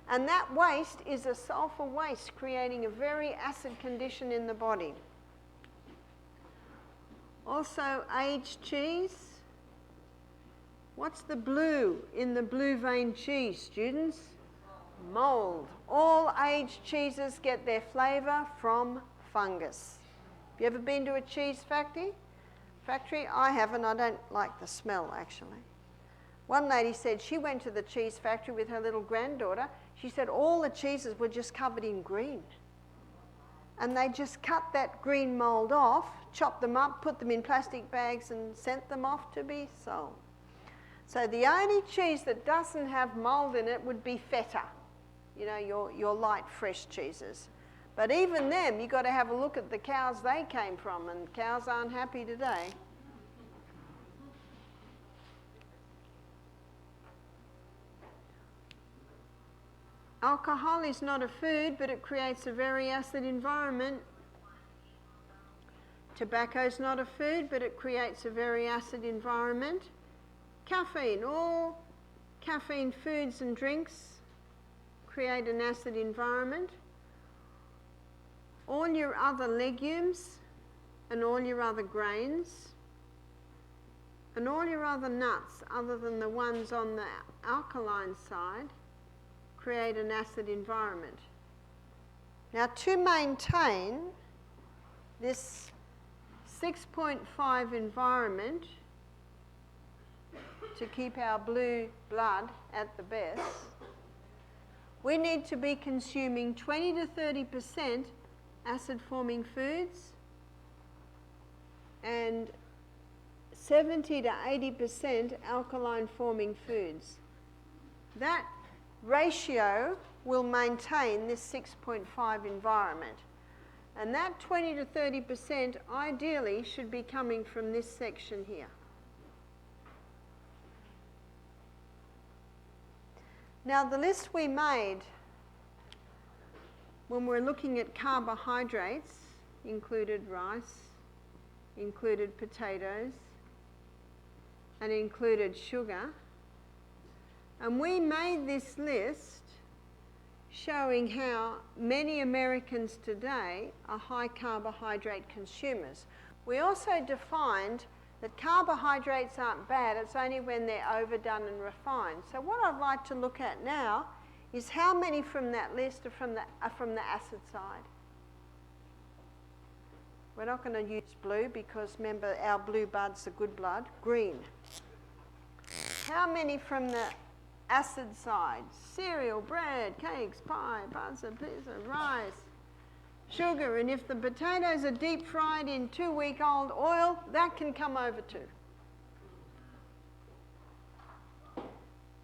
And that waste is a sulfur waste, creating a very acid condition in the body. Also, aged cheese. What's the blue in the blue vein cheese, students? Mold. All aged cheeses get their flavour from fungus. Have you ever been to a cheese factory? I haven't. I don't like the smell, actually. One lady said she went to the cheese factory with her little granddaughter. She said all the cheeses were just covered in green. And they just cut that green mould off, chopped them up, put them in plastic bags and sent them off to be sold. So the only cheese that doesn't have mould in it would be feta, you know, your light fresh cheeses. But even them, you've got to have a look at the cows they came from, and cows aren't happy today. Alcohol is not a food, but it creates a very acid environment. Tobacco is not a food, but it creates a very acid environment. Caffeine, all caffeine foods and drinks create an acid environment. All your other legumes and all your other grains and all your other nuts other than the ones on the alkaline side create an acid environment. Now, to maintain this 6.5 environment, to keep our blue blood at the best, we need to be consuming 20 to 30% acid-forming foods and 70 to 80% alkaline-forming foods. That ratio will maintain this 6.5 environment. And that 20 to 30% ideally should be coming from this section here. Now, the list we made when we're looking at carbohydrates included rice, included potatoes, and included sugar. And we made this list showing how many Americans today are high carbohydrate consumers. We also defined that carbohydrates aren't bad, it's only when they're overdone and refined. So what I'd like to look at now is how many from that list are from the acid side. We're not going to use blue because remember our blue buds are good blood. Green. How many from the acid side? Cereal, bread, cakes, pie, pasta, pizza, rice, sugar. And if the potatoes are deep fried in 2-week-old oil, that can come over too.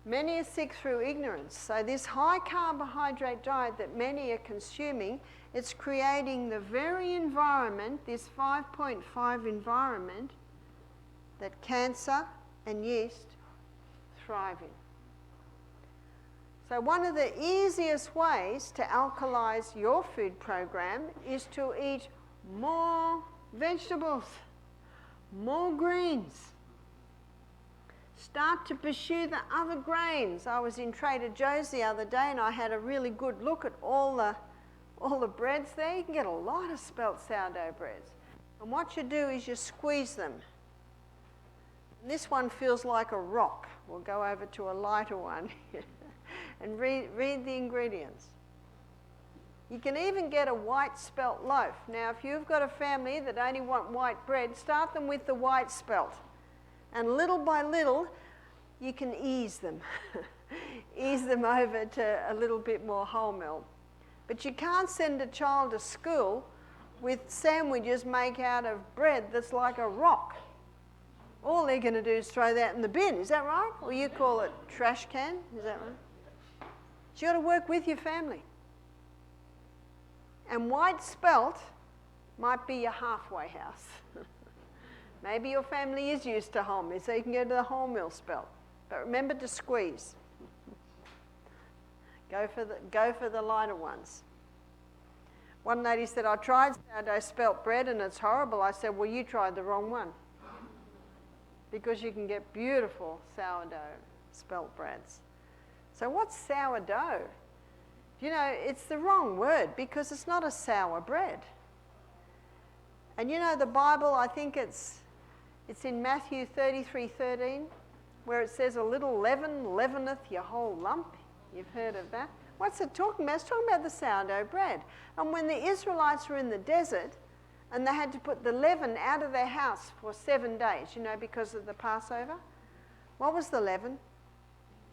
Many are sick through ignorance. So this high carbohydrate diet that many are consuming, it's creating the very environment, this 5.5 environment, that cancer and yeast thrive in. So one of the easiest ways to alkalize your food program is to eat more vegetables, more greens. Start to pursue the other grains. I was in Trader Joe's the other day and I had a really good look at all the breads there. You can get a lot of spelt sourdough breads. And what you do is you squeeze them. And this one feels like a rock. We'll go over to a lighter one and read the ingredients. You can even get a white spelt loaf. Now, if you've got a family that only want white bread, start them with the white spelt. And little by little, you can ease them. Ease them over to a little bit more wholemeal. But you can't send a child to school with sandwiches made out of bread that's like a rock. All they're going to do is throw that in the bin. Is that right? Or you call it trash can? Is that right? So you've got to work with your family. And white spelt might be your halfway house. Maybe your family is used to wholemeal, so you can go to the wholemeal spelt. But remember to squeeze. Go for the lighter ones. One lady said, I tried sourdough spelt bread and it's horrible. I said, well, you tried the wrong one. Because you can get beautiful sourdough spelt breads. So what's sourdough? You know, it's the wrong word because it's not a sour bread. And you know the Bible, I think it's in Matthew 33:13, where it says a little leaven leaveneth your whole lump. You've heard of that? What's it talking about? It's talking about the sourdough bread. And when the Israelites were in the desert and they had to put the leaven out of their house for 7 days, you know, because of the Passover, what was the leaven?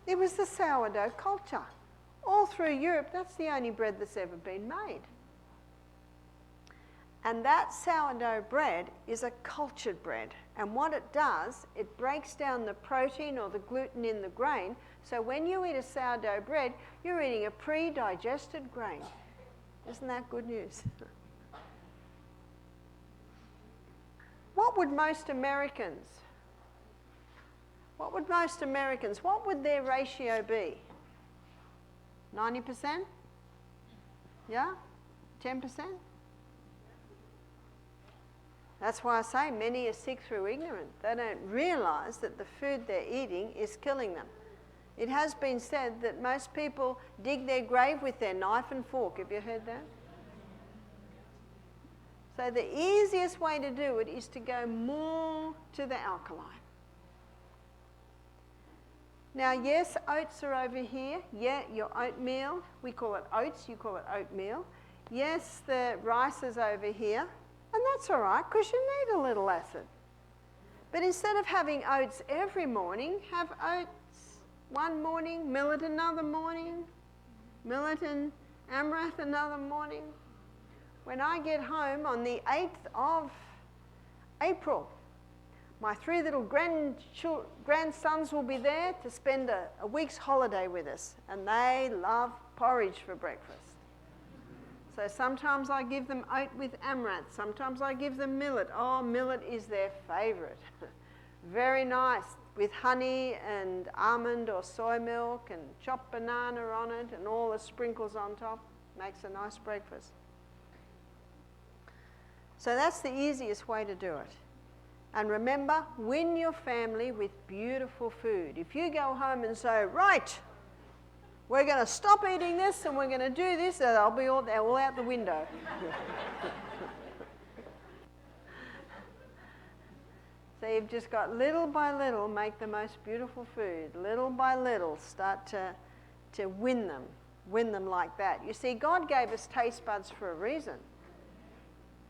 It was the sourdough culture. All through Europe, that's the only bread that's ever been made. And that sourdough bread is a cultured bread. And what it does, it breaks down the protein or the gluten in the grain. So when you eat a sourdough bread, you're eating a pre-digested grain. Isn't that good news? What would most Americans, what would their ratio be? 90%? Yeah? 10%? That's why I say many are sick through ignorance. They don't realise that the food they're eating is killing them. It has been said that most people dig their grave with their knife and fork. Have you heard that? So the easiest way to do it is to go more to the alkaline. Now, yes, oats are over here. Yeah, your oatmeal. We call it oats, you call it oatmeal. Yes, the rice is over here. And that's all right, because you need a little acid. But instead of having oats every morning, have oats one morning, millet another morning, millet and amaranth another morning. When I get home on the 8th of April, my 3 little grandsons will be there to spend a week's holiday with us, and they love porridge for breakfast. So sometimes I give them oat with amaranth, sometimes I give them millet. Oh, millet is their favourite. Very nice, with honey and almond or soy milk and chopped banana on it and all the sprinkles on top. Makes a nice breakfast. So that's the easiest way to do it. And remember, win your family with beautiful food. If you go home and say, right, we're going to stop eating this and we're going to do this, they're all out the window. So you've just got little by little, make the most beautiful food. Little by little, start to win them like that. You see, God gave us taste buds for a reason.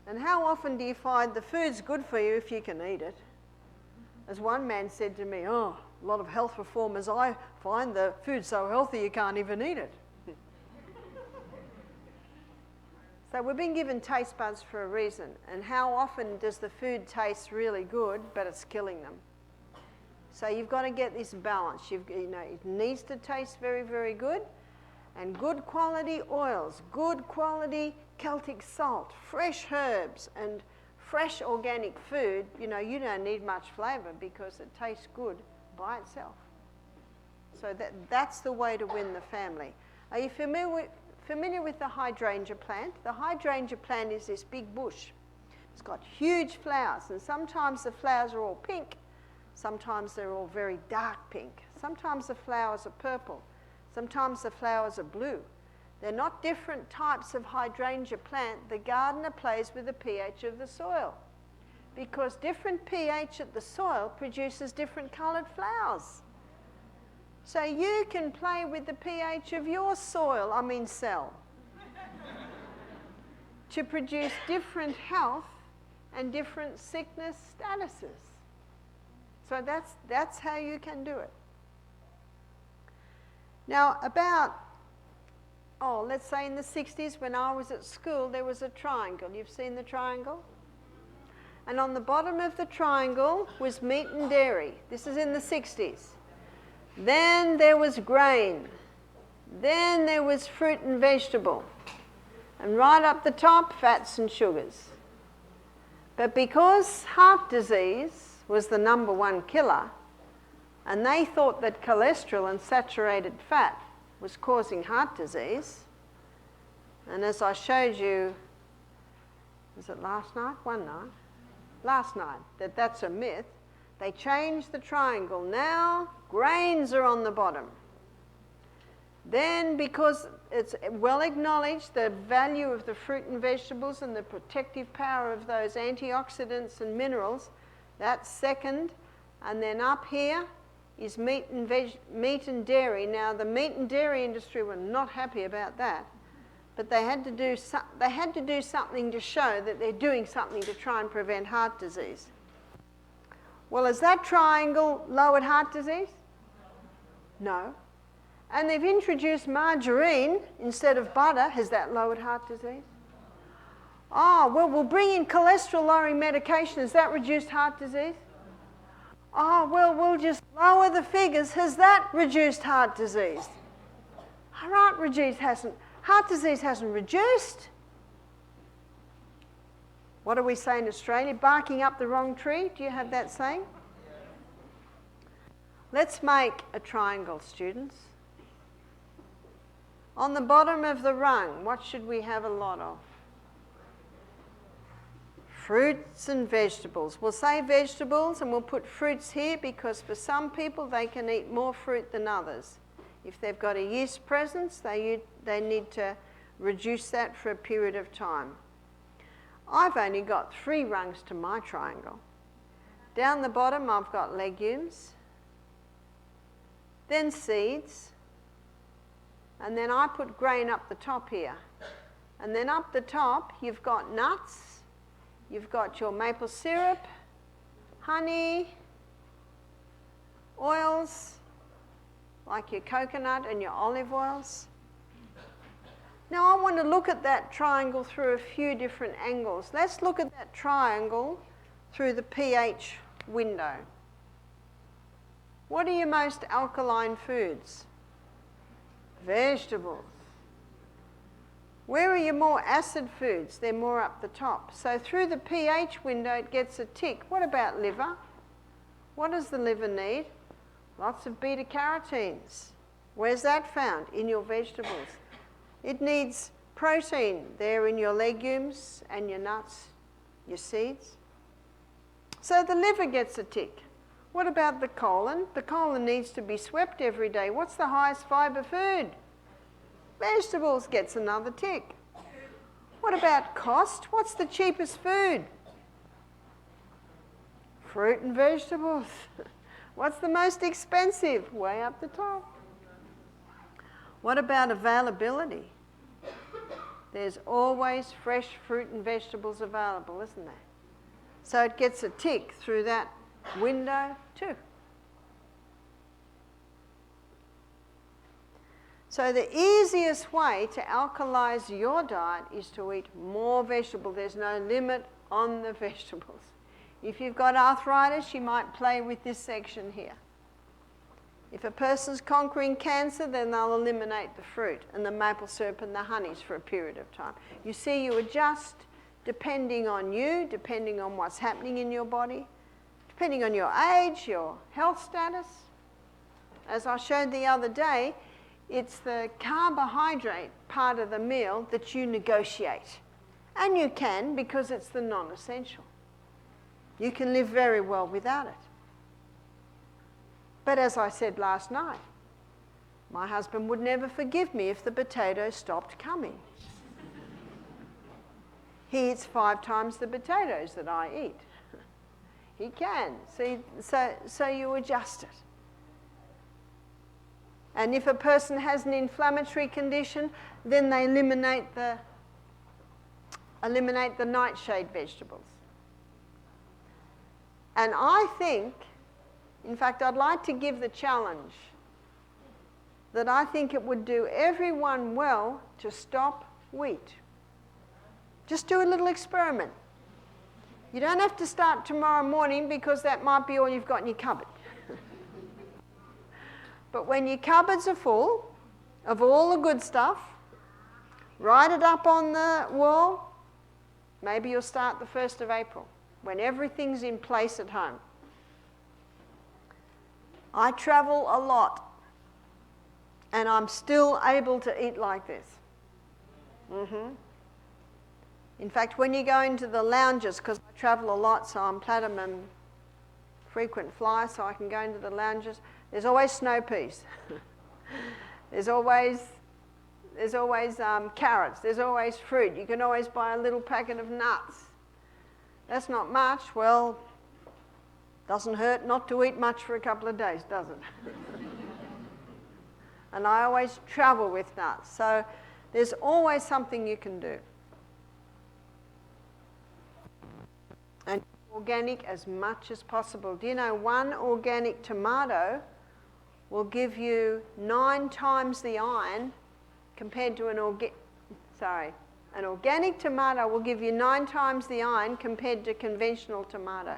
And how often do you find the food's good for you if you can eat it? As one man said to me, oh, a lot of health reformers, I find the food so healthy you can't even eat it. So we've been given taste buds for a reason. And how often does the food taste really good, but it's killing them? So you've got to get this balance. It needs to taste very, very good. And good quality oils, good quality Celtic salt, fresh herbs and fresh organic food, you don't need much flavour because it tastes good by itself. So that's the way to win the family. Are you familiar with the hydrangea plant? The hydrangea plant is this big bush. It's got huge flowers, and sometimes the flowers are all pink, sometimes they're all very dark pink, sometimes the flowers are purple, sometimes the flowers are blue. They're not different types of hydrangea plant. The gardener plays with the pH of the soil, because different pH at the soil produces different coloured flowers. So you can play with the pH of your cell, to produce different health and different sickness statuses. So that's how you can do it. Now let's say in the 60s when I was at school, there was a triangle. You've seen the triangle? And on the bottom of the triangle was meat and dairy. This is in the 60s. Then there was grain. Then there was fruit and vegetable. And right up the top, fats and sugars. But because heart disease was the #1 killer, and they thought that cholesterol and saturated fat was causing heart disease, and as I showed you, was it last night? Last night, that's a myth. They changed the triangle. Now grains are on the bottom. Then, because it's well acknowledged the value of the fruit and vegetables and the protective power of those antioxidants and minerals, that's second. And then up here is meat and dairy. Now, the meat and dairy industry were not happy about that, but they had to do something to show that they're doing something to try and prevent heart disease. Well, has that triangle lowered heart disease? No. And they've introduced margarine instead of butter. Has that lowered heart disease? Oh, well, we'll bring in cholesterol-lowering medication. Has that reduced heart disease? Oh, well, we'll just lower the figures. Has that reduced heart disease? Heart disease hasn't reduced. What do we say in Australia? Barking up the wrong tree. Do you have that saying? Let's make a triangle, students. On the bottom of the rung, what should we have a lot of? Fruits and vegetables. We'll say vegetables and we'll put fruits here because for some people they can eat more fruit than others. If they've got a yeast presence, they need to reduce that for a period of time. I've only got 3 rungs to my triangle. Down the bottom I've got legumes, then seeds, and then I put grain up the top here. And then up the top you've got nuts, you've got your maple syrup, honey, oils, like your coconut and your olive oils. Now I want to look at that triangle through a few different angles. Let's look at that triangle through the pH window. What are your most alkaline foods? Vegetables. Where are your more acid foods? They're more up the top. So through the pH window it gets a tick. What about liver? What does the liver need? Lots of beta-carotenes. Where's that found? In your vegetables. It needs protein there in your legumes and your nuts, your seeds. So the liver gets a tick. What about the colon? The colon needs to be swept every day. What's the highest fibre food? Vegetables gets another tick. What about cost? What's the cheapest food? Fruit and vegetables. What's the most expensive? Way up the top. What about availability? There's always fresh fruit and vegetables available, isn't there? So it gets a tick through that window too. So the easiest way to alkalize your diet is to eat more vegetable. There's no limit on the vegetables. If you've got arthritis, you might play with this section here. If a person's conquering cancer, then they'll eliminate the fruit and the maple syrup and the honeys for a period of time. You see, you adjust depending on you, depending on what's happening in your body, depending on your age, your health status. As I showed the other day, it's the carbohydrate part of the meal that you negotiate. And you can because it's the non-essential. You can live very well without it. But as I said last night, my husband would never forgive me if the potatoes stopped coming. He eats 5 times the potatoes that I eat. He can. See, so you adjust it. And if a person has an inflammatory condition, then they eliminate the nightshade vegetables. And I think, in fact, I'd like to give the challenge that I think it would do everyone well to stop wheat. Just do a little experiment. You don't have to start tomorrow morning because that might be all you've got in your cupboard. But when your cupboards are full of all the good stuff, write it up on the wall. Maybe you'll start the 1st of April when everything's in place at home. I travel a lot and I'm still able to eat like this. In fact, when you go into the lounges, because I travel a lot, so I'm platinum frequent flyer, so I can go into the lounges, there's always snow peas. There's always carrots. There's always fruit. You can always buy a little packet of nuts. That's not much. Well, doesn't hurt not to eat much for a couple of days, does it? And I always travel with nuts. So there's always something you can do. And organic as much as possible. Do you know 1 organic tomato will give you 9 times the iron compared to an organic tomato will give you 9 times the iron compared to conventional tomato.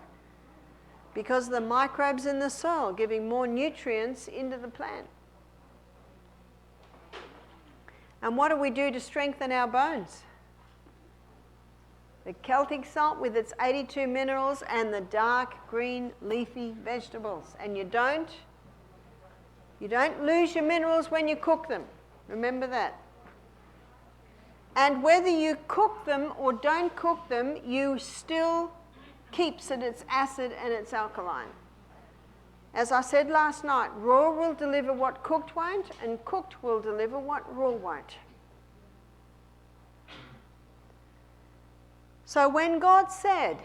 Because the microbes in the soil giving more nutrients into the plant. And what do we do to strengthen our bones? The Celtic salt with its 82 minerals and the dark green leafy vegetables. And you don't lose your minerals when you cook them. Remember that. And whether you cook them or don't cook them, you still keeps it its acid and its alkaline. As I said last night, raw will deliver what cooked won't, and cooked will deliver what raw won't. So when God said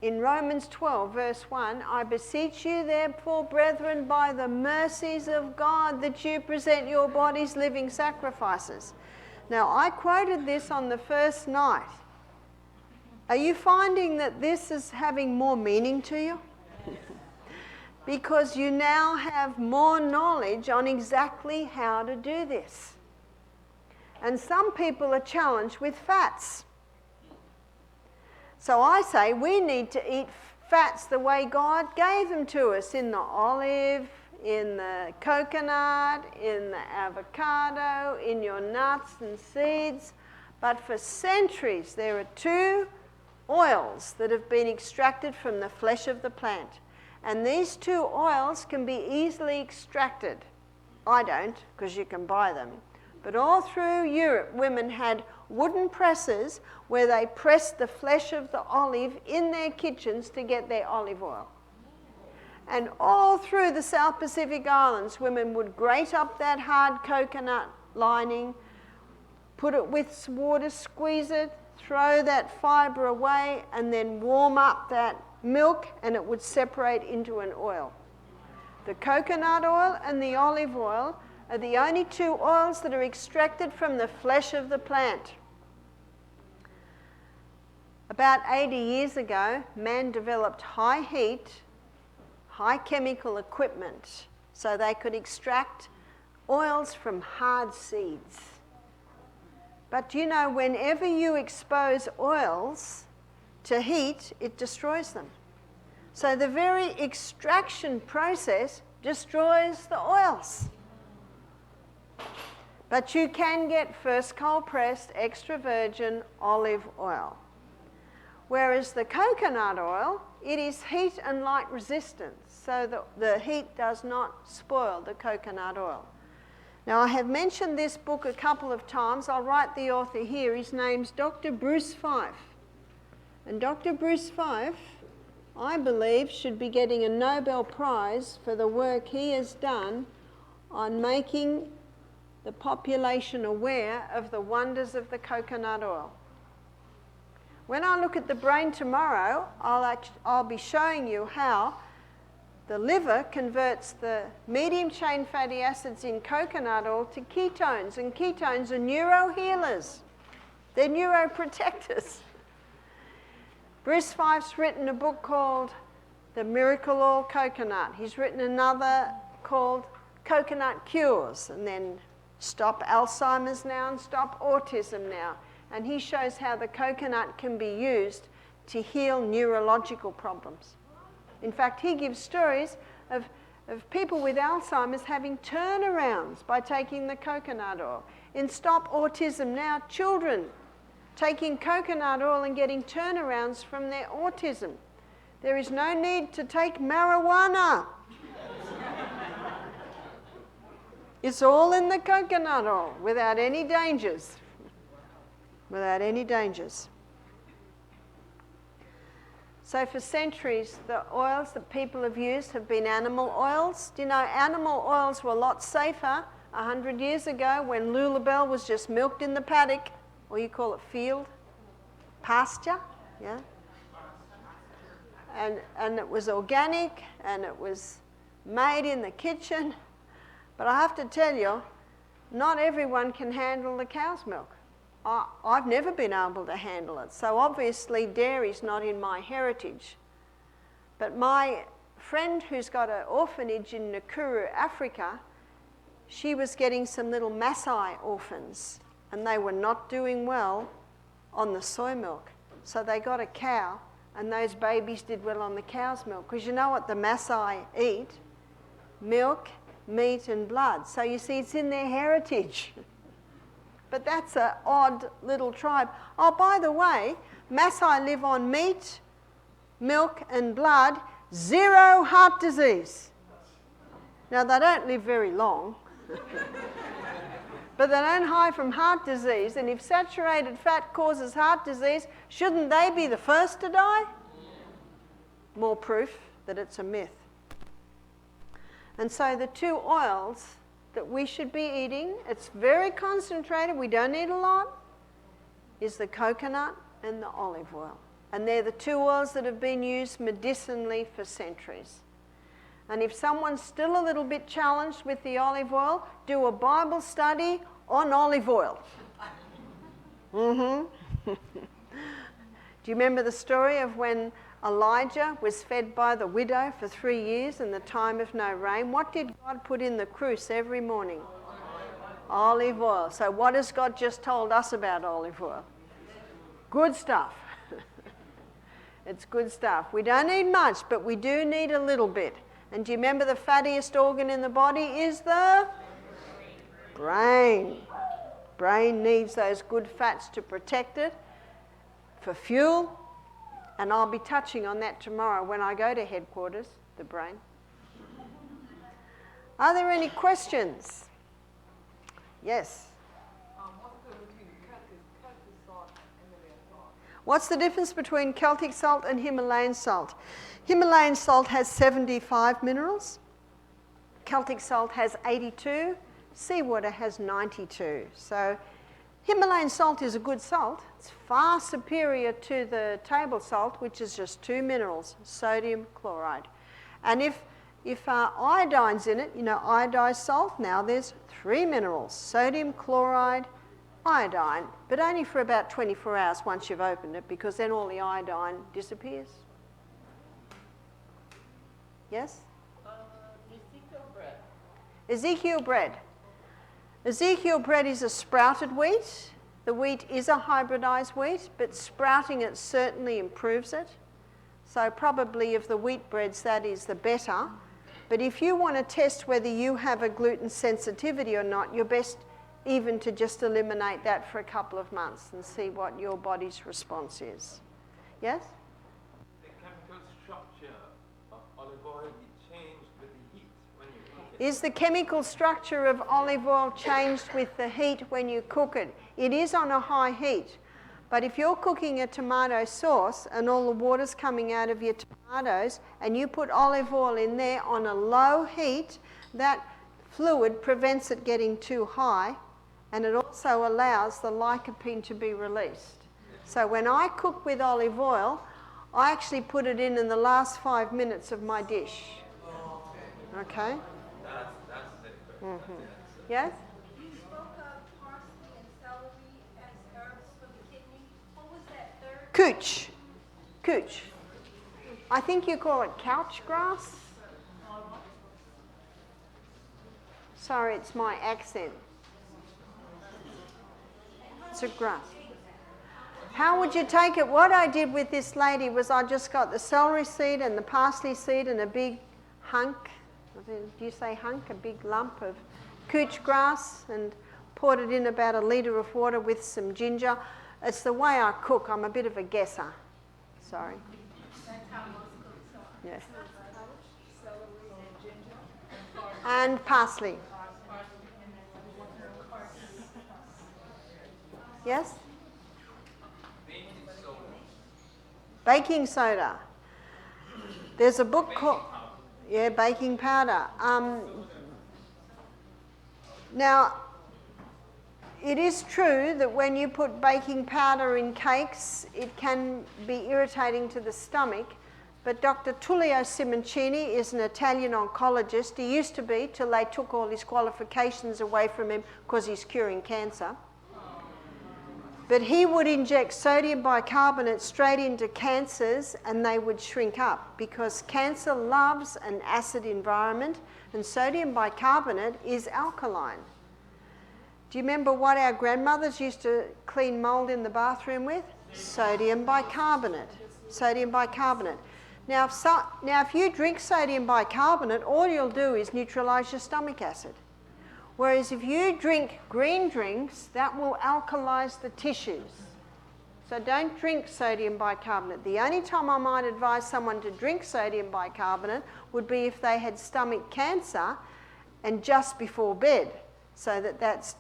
in Romans 12, verse 1, I beseech you therefore, brethren, by the mercies of God, that you present your bodies living sacrifices. Now, I quoted this on the first night. Are you finding that this is having more meaning to you? Because you now have more knowledge on exactly how to do this. And some people are challenged with fats. So I say we need to eat fats the way God gave them to us, in the olive, in the coconut, in the avocado, in your nuts and seeds. But for centuries there are two oils that have been extracted from the flesh of the plant. And these two oils can be easily extracted. I don't, because you can buy them. But all through Europe, women had wooden presses where they pressed the flesh of the olive in their kitchens to get their olive oil. And all through the South Pacific Islands, women would grate up that hard coconut lining, put it with water, squeeze it, throw that fibre away, and then warm up that milk, and it would separate into an oil. The coconut oil and the olive oil are the only two oils that are extracted from the flesh of the plant. About 80 years ago, man developed high heat, high chemical equipment so they could extract oils from hard seeds. But you know, whenever you expose oils to heat, it destroys them. So the very extraction process destroys the oils. But you can get first cold pressed extra virgin olive oil. Whereas the coconut oil, it is heat and light resistant, so the heat does not spoil the coconut oil. Now, I have mentioned this book a couple of times. I'll write the author here. His name's Dr. Bruce Fife. And Dr. Bruce Fife, I believe, should be getting a Nobel Prize for the work he has done on making the population aware of the wonders of the coconut oil. When I look at the brain tomorrow, I'll be showing you how the liver converts the medium-chain fatty acids in coconut oil to ketones, and ketones are neurohealers. They're neuroprotectors. Bruce Fife's written a book called The Miracle Oil Coconut. He's written another called Coconut Cures, and then Stop Alzheimer's Now and Stop Autism Now. And he shows how the coconut can be used to heal neurological problems. In fact, he gives stories of people with Alzheimer's having turnarounds by taking the coconut oil. In Stop Autism Now, children taking coconut oil and getting turnarounds from their autism. There is no need to take marijuana. It's all in the coconut oil without any dangers. Without any dangers. So for centuries, the oils that people have used have been animal oils. Do you know, animal oils were a lot safer 100 years ago when Lulabelle was just milked in the paddock, or you call it field, pasture, yeah? And it was organic, and it was made in the kitchen. But I have to tell you, not everyone can handle the cow's milk. I've never been able to handle it. So obviously dairy's not in my heritage. But my friend who's got an orphanage in Nakuru, Africa, she was getting some little Maasai orphans, and they were not doing well on the soy milk. So they got a cow, and those babies did well on the cow's milk. Because you know what the Maasai eat? Milk, meat and blood. So you see, it's in their heritage. But that's an odd little tribe. Oh, by the way, Maasai live on meat, milk and blood, 0 heart disease. Now, they don't live very long. but they don't hide from heart disease. And if saturated fat causes heart disease, shouldn't they be the first to die? More proof that it's a myth. And so the two oils that we should be eating, it's very concentrated, we don't need a lot, is the coconut and the olive oil. And they're the two oils that have been used medicinally for centuries. And if someone's still a little bit challenged with the olive oil, do a Bible study on olive oil. Do you remember the story of when Elijah was fed by the widow for 3 years in the time of no rain? What did God put in the cruse every morning? Olive oil. So what has God just told us about olive oil? Good stuff. It's good stuff. We don't need much, but we do need a little bit. And do you remember the fattiest organ in the body is the brain. Brain needs those good fats to protect it for fuel. And I'll be touching on that tomorrow when I go to headquarters, the brain. Are there any questions? Yes. What's the difference between Celtic salt and Himalayan salt? Himalayan salt has 75 minerals. Celtic salt has 82. Seawater has 92. So Himalayan salt is a good salt. It's far superior to the table salt, which is just 2 minerals, sodium chloride. And if iodine's in it, iodized salt, now there's 3 minerals, sodium chloride, iodine, but only for about 24 hours once you've opened it, because then all the iodine disappears. Yes? Ezekiel bread. Ezekiel bread. Ezekiel bread is a sprouted wheat. The wheat is a hybridized wheat, but sprouting it certainly improves it. So probably of the wheat breads, that is the better. But if you want to test whether you have a gluten sensitivity or not, you're best even to just eliminate that for a couple of months and see what your body's response is. Yes? The chemical structure of olive oil changed with the heat when you cook it. Is the chemical structure of olive oil changed with the heat when you cook it? It is on a high heat. But if you're cooking a tomato sauce and all the water's coming out of your tomatoes and you put olive oil in there on a low heat, that fluid prevents it getting too high, and it also allows the lycopene to be released. So when I cook with olive oil, I actually put it in the last 5 minutes of my dish. Okay? That's it. Yes? You spoke of parsley and celery as herbs for the kidney. What was that third? Cooch. Cooch. I think you call it couch grass. Sorry, it's my accent. It's a grass. How would you take it? What I did with this lady was I just got the celery seed and the parsley seed and a big hunk, do you say hunk? A big lump of couch grass, and poured it in about 1 litre of water with some ginger. It's the way I cook. I'm a bit of a guesser. Sorry. That's how most cooks are. Yes. Celery and ginger. And parsley. Yes? Baking soda. There's a book called... Yeah, baking powder. Now, it is true that when you put baking powder in cakes, it can be irritating to the stomach, but Dr. Tullio Simoncini is an Italian oncologist. He used to be, till they took all his qualifications away from him because he's curing cancer. But he would inject sodium bicarbonate straight into cancers and they would shrink up, because cancer loves an acid environment and sodium bicarbonate is alkaline. Do you remember what our grandmothers used to clean mold in the bathroom with? Sodium bicarbonate. Sodium bicarbonate. Now if you drink sodium bicarbonate, all you'll do is neutralise your stomach acid. Whereas if you drink green drinks, that will alkalise the tissues. So don't drink sodium bicarbonate. The only time I might advise someone to drink sodium bicarbonate would be if they had stomach cancer and just before bed, so that's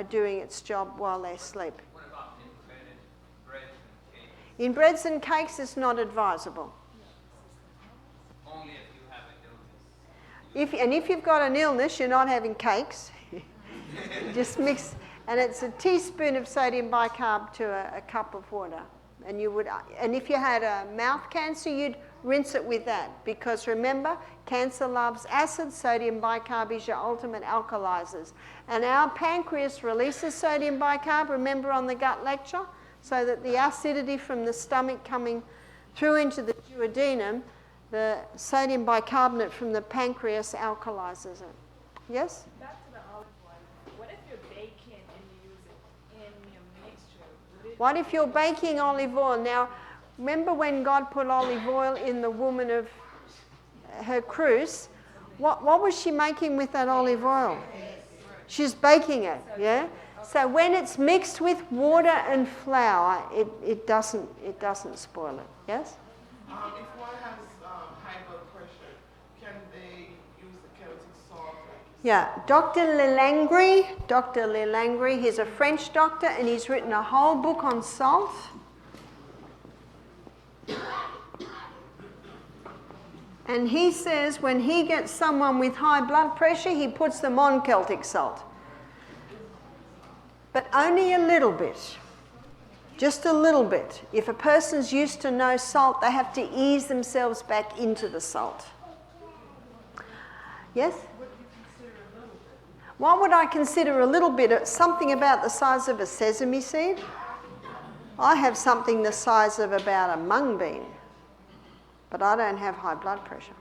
doing its job while they sleep. What about in breads and cakes? In breads and cakes, it's not advisable. Only if you have an illness. If you've got an illness, you're not having cakes. Just mix, and it's a teaspoon of sodium bicarb to a cup of water. And if you had a mouth cancer, you'd rinse it with that, because remember, cancer loves acid. Sodium bicarb is your ultimate alkalizers. And our pancreas releases sodium bicarb, remember on the gut lecture, so that the acidity from the stomach coming through into the duodenum, the sodium bicarbonate from the pancreas alkalizes it. Yes? Back to the olive oil. What if you're baking and you use it in your mixture? What if you're baking olive oil? Now, remember when God put olive oil in the woman of her cruse? What was she making with that olive oil? She's baking it, yeah? So when it's mixed with water and flour, it doesn't spoil it, yes? If one has high blood pressure, can they use the Celtic salt? Yeah, Dr. Lelangri, he's a French doctor, and he's written a whole book on salt. And he says when he gets someone with high blood pressure, he puts them on Celtic salt. But only a little bit. Just a little bit. If a person's used to no salt, they have to ease themselves back into the salt. Yes? What would I consider a little bit? Something about the size of a sesame seed? I have something the size of about a mung bean. But I don't have high blood pressure.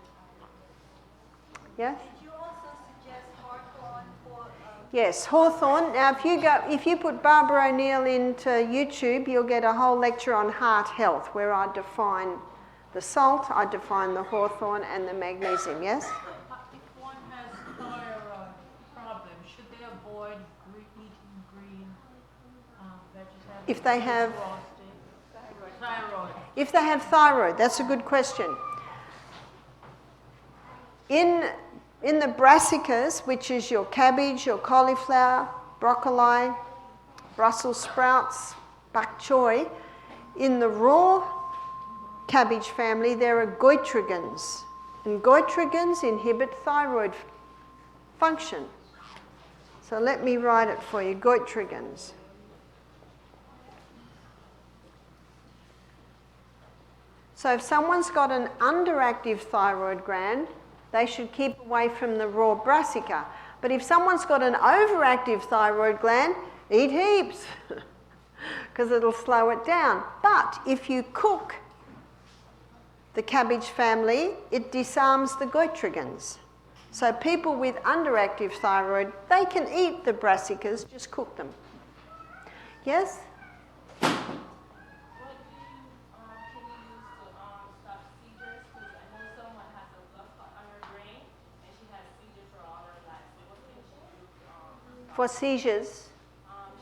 Yes? Did you also suggest hawthorn for? Yes, hawthorn. Now, if you put Barbara O'Neill into YouTube, you'll get a whole lecture on heart health, where I define the salt, I define the hawthorn, and the magnesium. Yes? If one has thyroid problem, should they avoid eating green vegetables? If they have Thyroid. If they have thyroid, that's a good question. In the brassicas, which is your cabbage, your cauliflower, broccoli, Brussels sprouts, bok choy, in the raw cabbage family, there are goitrogans. And goitrogans inhibit thyroid function. So let me write it for you, goitrogans. So if someone's got an underactive thyroid gland, they should keep away from the raw brassica. But if someone's got an overactive thyroid gland, eat heaps, because it'll slow it down. But if you cook the cabbage family, it disarms the goitrogans. So people with underactive thyroid, they can eat the brassicas, just cook them. Yes? For seizures.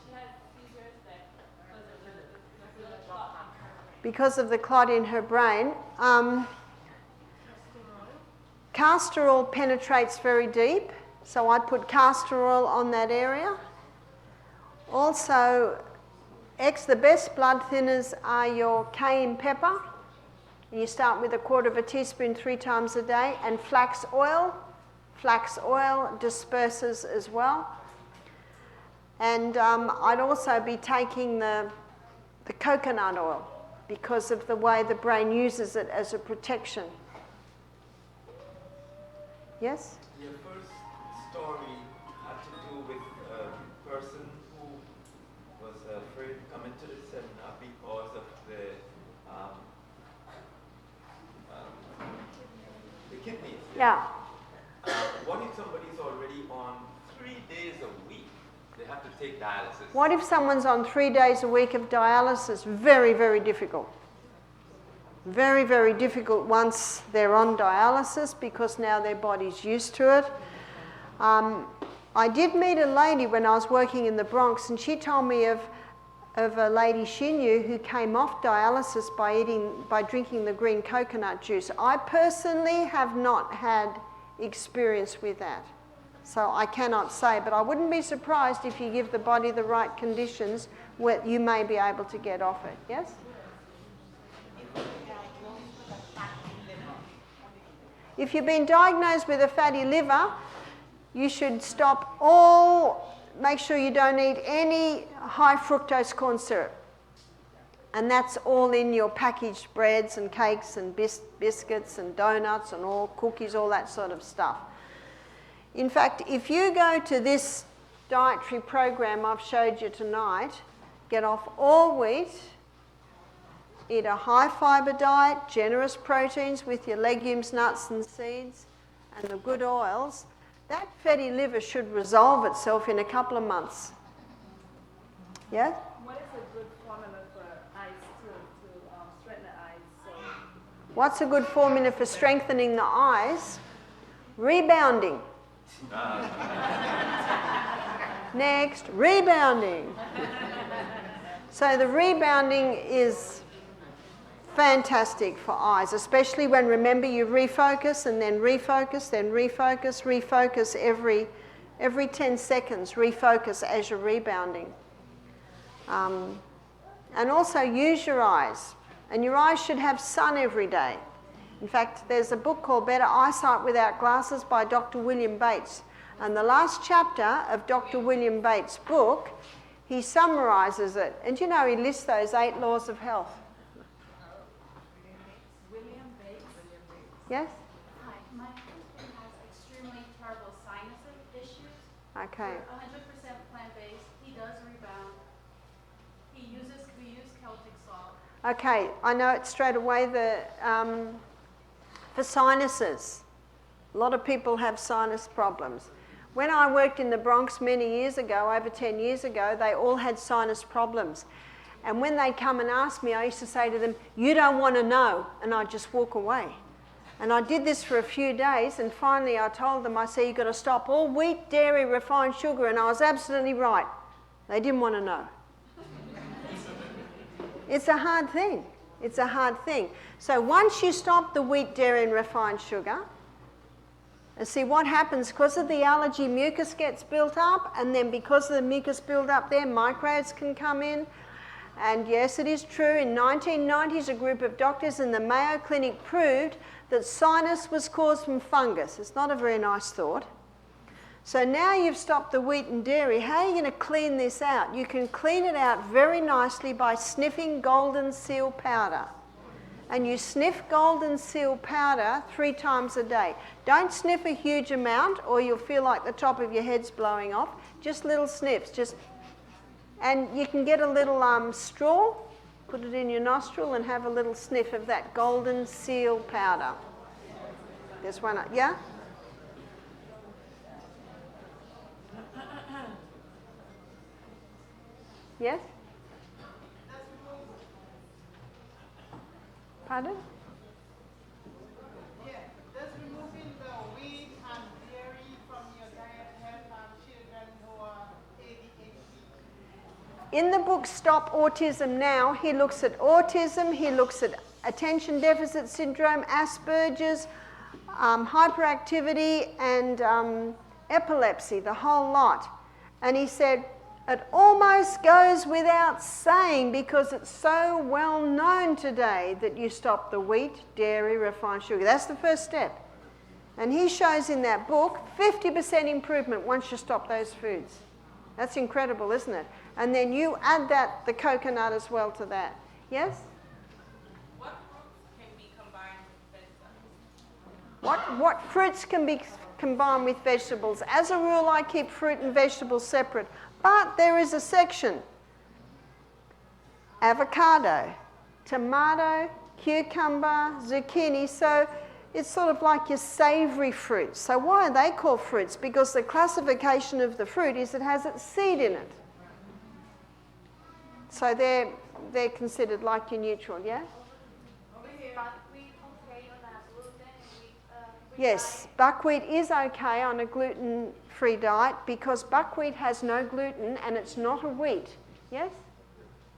She had seizures Because of the clot in her brain. Castor oil penetrates very deep, so I'd put castor oil on that area. Also, the best blood thinners are your cayenne pepper. You start with 1/4 teaspoon 3 times a day, and flax oil. Flax oil disperses as well. And I'd also be taking the coconut oil because of the way the brain uses it as a protection. Yes? Your first story had to do with a person who was afraid to come into the seminar because of the kidneys. Yeah. What if somebody's already on 3 days a week? They have to take dialysis. What if someone's on 3 days a week of dialysis? Very, very difficult. Very, very difficult once they're on dialysis because now their body's used to it. I did meet a lady when I was working in the Bronx, and she told me of a lady she knew who came off dialysis by drinking the green coconut juice. I personally have not had experience with that. So I cannot say, but I wouldn't be surprised if you give the body the right conditions where you may be able to get off it. Yes? If you've been diagnosed with a fatty liver, you should stop make sure you don't eat any high fructose corn syrup. And that's all in your packaged breads and cakes and biscuits and donuts and all cookies, all that sort of stuff. In fact, if you go to this dietary program I've showed you tonight, get off all wheat, eat a high fibre diet, generous proteins with your legumes, nuts and seeds, and the good oils, that fatty liver should resolve itself in a couple of months. Yeah? What is a good formula for eyes to straighten the eyes? So What's a good formula for strengthening the eyes? Rebounding. Next, rebounding. So the rebounding is fantastic for eyes, especially when, remember, you refocus and then refocus, then refocus, refocus every 10 seconds, refocus as you're rebounding. And also use your eyes. And your eyes should have sun every day. In fact, there's a book called Better Eyesight Without Glasses by Dr. William Bates. And the last chapter of Dr. William Bates' book, he summarises it. And you know, he lists those 8 laws of health. William Bates. Yes? Hi, my husband has extremely terrible sinus issues. Okay. We're 100% plant-based. He does rebound. We use Celtic salt. Okay, I know it straight away. For sinuses, a lot of people have sinus problems. When I worked in the Bronx many years ago, over 10 years ago, they all had sinus problems. And when they come and ask me, I used to say to them, "You don't want to know," and I'd just walk away. And I did this for a few days, and finally I told them, I said, "You've got to stop all wheat, dairy, refined sugar," and I was absolutely right. They didn't want to know. It's a hard thing. It's a hard thing. So once you stop the wheat, dairy and refined sugar, and see what happens, because of the allergy, mucus gets built up, and then because of the mucus build up there, microbes can come in. And yes, it is true, in 1990s, a group of doctors in the Mayo Clinic proved that sinus was caused from fungus. It's not a very nice thought. So now you've stopped the wheat and dairy, how are you going to clean this out? You can clean it out very nicely by sniffing golden seal powder. And you sniff golden seal powder 3 times a day. Don't sniff a huge amount or you'll feel like the top of your head's blowing off. Just little sniffs. And you can get a little straw, put it in your nostril and have a little sniff of that golden seal powder. There's one, yeah? Yes? Pardon? Yeah, does removing the wheat and dairy from your diet help children who are ADHD? In the book Stop Autism Now, he looks at autism, he looks at attention deficit syndrome, Asperger's, hyperactivity and epilepsy, the whole lot. And he said, it almost goes without saying because it's so well known today that you stop the wheat, dairy, refined sugar. That's the first step. And he shows in that book 50% improvement once you stop those foods. That's incredible, isn't it? And then you add the coconut as well to that. Yes? What fruits can be combined with vegetables? What fruits can be combined with vegetables? As a rule, I keep fruit and vegetables separate. But there is a section. Avocado, tomato, cucumber, zucchini. So it's sort of like your savoury fruits. So why are they called fruits? Because the classification of the fruit is it has its seed in it. So they're considered like your neutral, yeah? Buckwheat okay on that gluten? Yes, buckwheat is okay on a gluten-free diet because buckwheat has no gluten and it's not a wheat. Yes?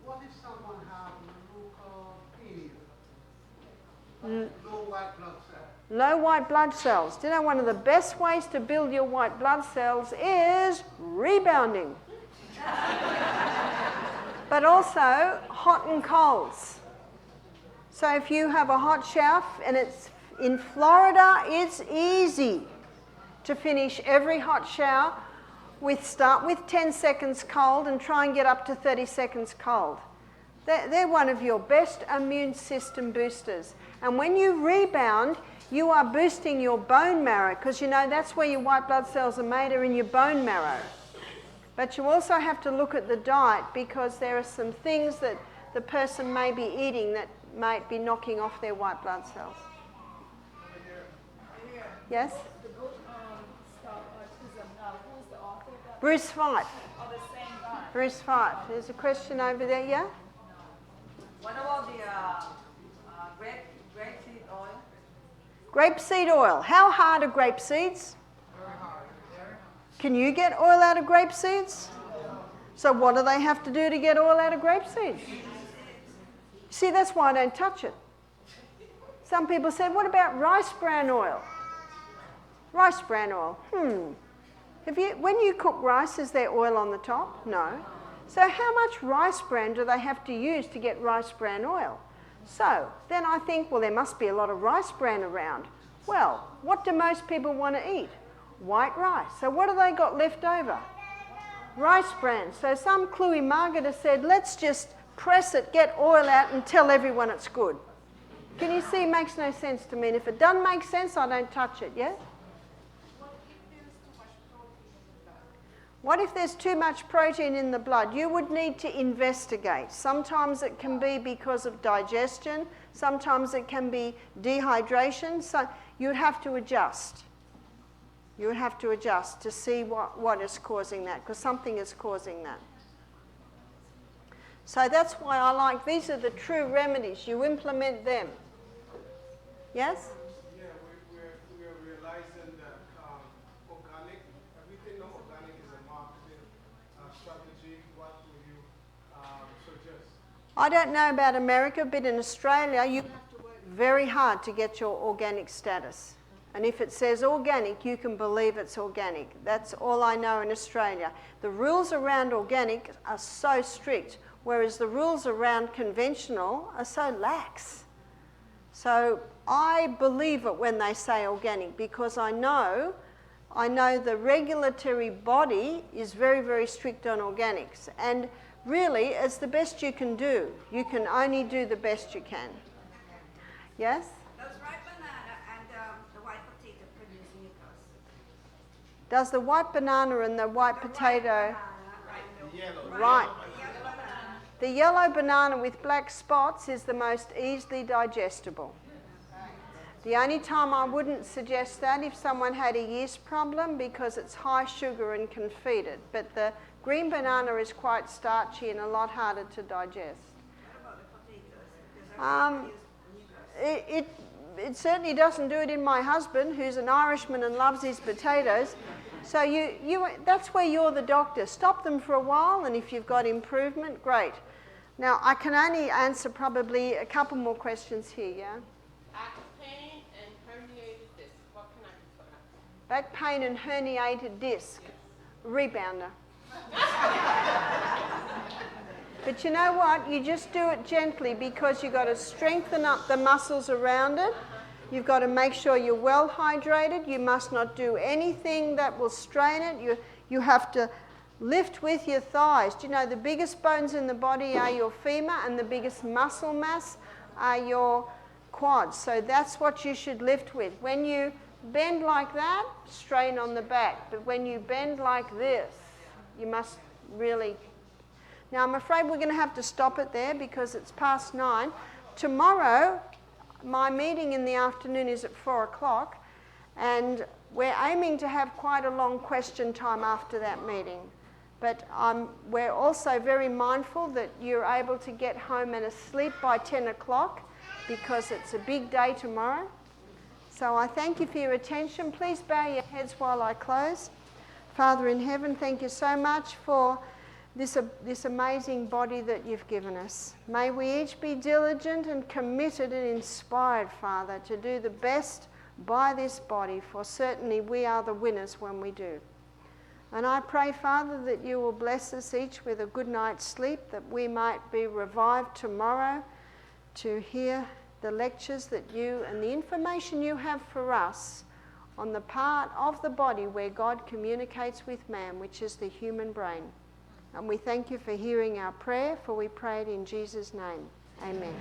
What if someone has leukopenia? Low white blood cell? Low white blood cells. Do you know one of the best ways to build your white blood cells is rebounding? But also hot and colds. So if you have a hot shower, and it's in Florida, it's easy to finish every hot shower start with 10 seconds cold and try and get up to 30 seconds cold. They're one of your best immune system boosters. And when you rebound, you are boosting your bone marrow, because you know that's where your white blood cells are made, are in your bone marrow. But you also have to look at the diet, because there are some things that the person may be eating that might be knocking off their white blood cells. Yes? The book, Stop Autism, who's the author of that? Bruce Fife. Oh, the same guy. Bruce Fife. There's a question over there, yeah? What about the grapeseed oil? Grapeseed oil. How hard are grape seeds? Very hard. Can you get oil out of grape seeds? So what do they have to do to get oil out of grape seeds? See, that's why I don't touch it. Some people said, what about rice bran oil? Rice bran oil. When you cook rice, is there oil on the top? No. So how much rice bran do they have to use to get rice bran oil? So then I think, well, there must be a lot of rice bran around. Well, what do most people want to eat? White rice. So what have they got left over? Rice bran. So some cluey marketer said, let's just press it, get oil out, and tell everyone it's good. Can you see? It makes no sense to me. And if it doesn't make sense, I don't touch it, yeah? What if there's too much protein in the blood? You would need to investigate. Sometimes it can be because of digestion. Sometimes it can be dehydration. So you'd have to adjust. You would have to adjust to see what is causing that, because something is causing that. So that's why I like, these are the true remedies. You implement them. Yes? Yeah, we're realizing that organic, everything organic is a marketing strategy. What would you suggest? I don't know about America, but in Australia, you have to work very hard to get your organic status. And if it says organic, you can believe it's organic. That's all I know in Australia. The rules around organic are so strict, whereas the rules around conventional are so lax. So I believe it when they say organic, because I know the regulatory body is very, very strict on organics. And really, it's the best you can do. You can only do the best you can. Yes? Does ripe banana and the white potato produce mucus? Does the white banana and the white potato... Right. The yellow banana with black spots is the most easily digestible. The only time I wouldn't suggest that if someone had a yeast problem, because it's high sugar and can feed it. But the green banana is quite starchy and a lot harder to digest. What about the potatoes? It certainly doesn't do it in my husband, who's an Irishman and loves his potatoes. So that's where you're the doctor. Stop them for a while, and if you've got improvement, great. Now, I can only answer probably a couple more questions here, yeah? Back pain and herniated disc. What can I do for that? Back pain and herniated disc. Rebounder. But you know what? You just do it gently, because you've got to strengthen up the muscles around it. You've got to make sure you're well hydrated. You must not do anything that will strain it. You have to lift with your thighs. Do you know the biggest bones in the body are your femur, and the biggest muscle mass are your quads. So that's what you should lift with. When you bend like that, strain on the back. But when you bend like this, you must really... Now, I'm afraid we're going to have to stop it there, because it's past 9. Tomorrow, my meeting in the afternoon is at 4 o'clock, and we're aiming to have quite a long question time after that meeting. But we're also very mindful that you're able to get home and asleep by 10 o'clock, because it's a big day tomorrow. So I thank you for your attention. Please bow your heads while I close. Father in heaven, thank you so much for this amazing body that you've given us. May we each be diligent and committed and inspired, Father, to do the best by this body, for certainly we are the winners when we do. And I pray, Father, that you will bless us each with a good night's sleep, that we might be revived tomorrow to hear the lectures that you and the information you have for us on the part of the body where God communicates with man, which is the human brain. And we thank you for hearing our prayer, for we pray it in Jesus' name. Amen.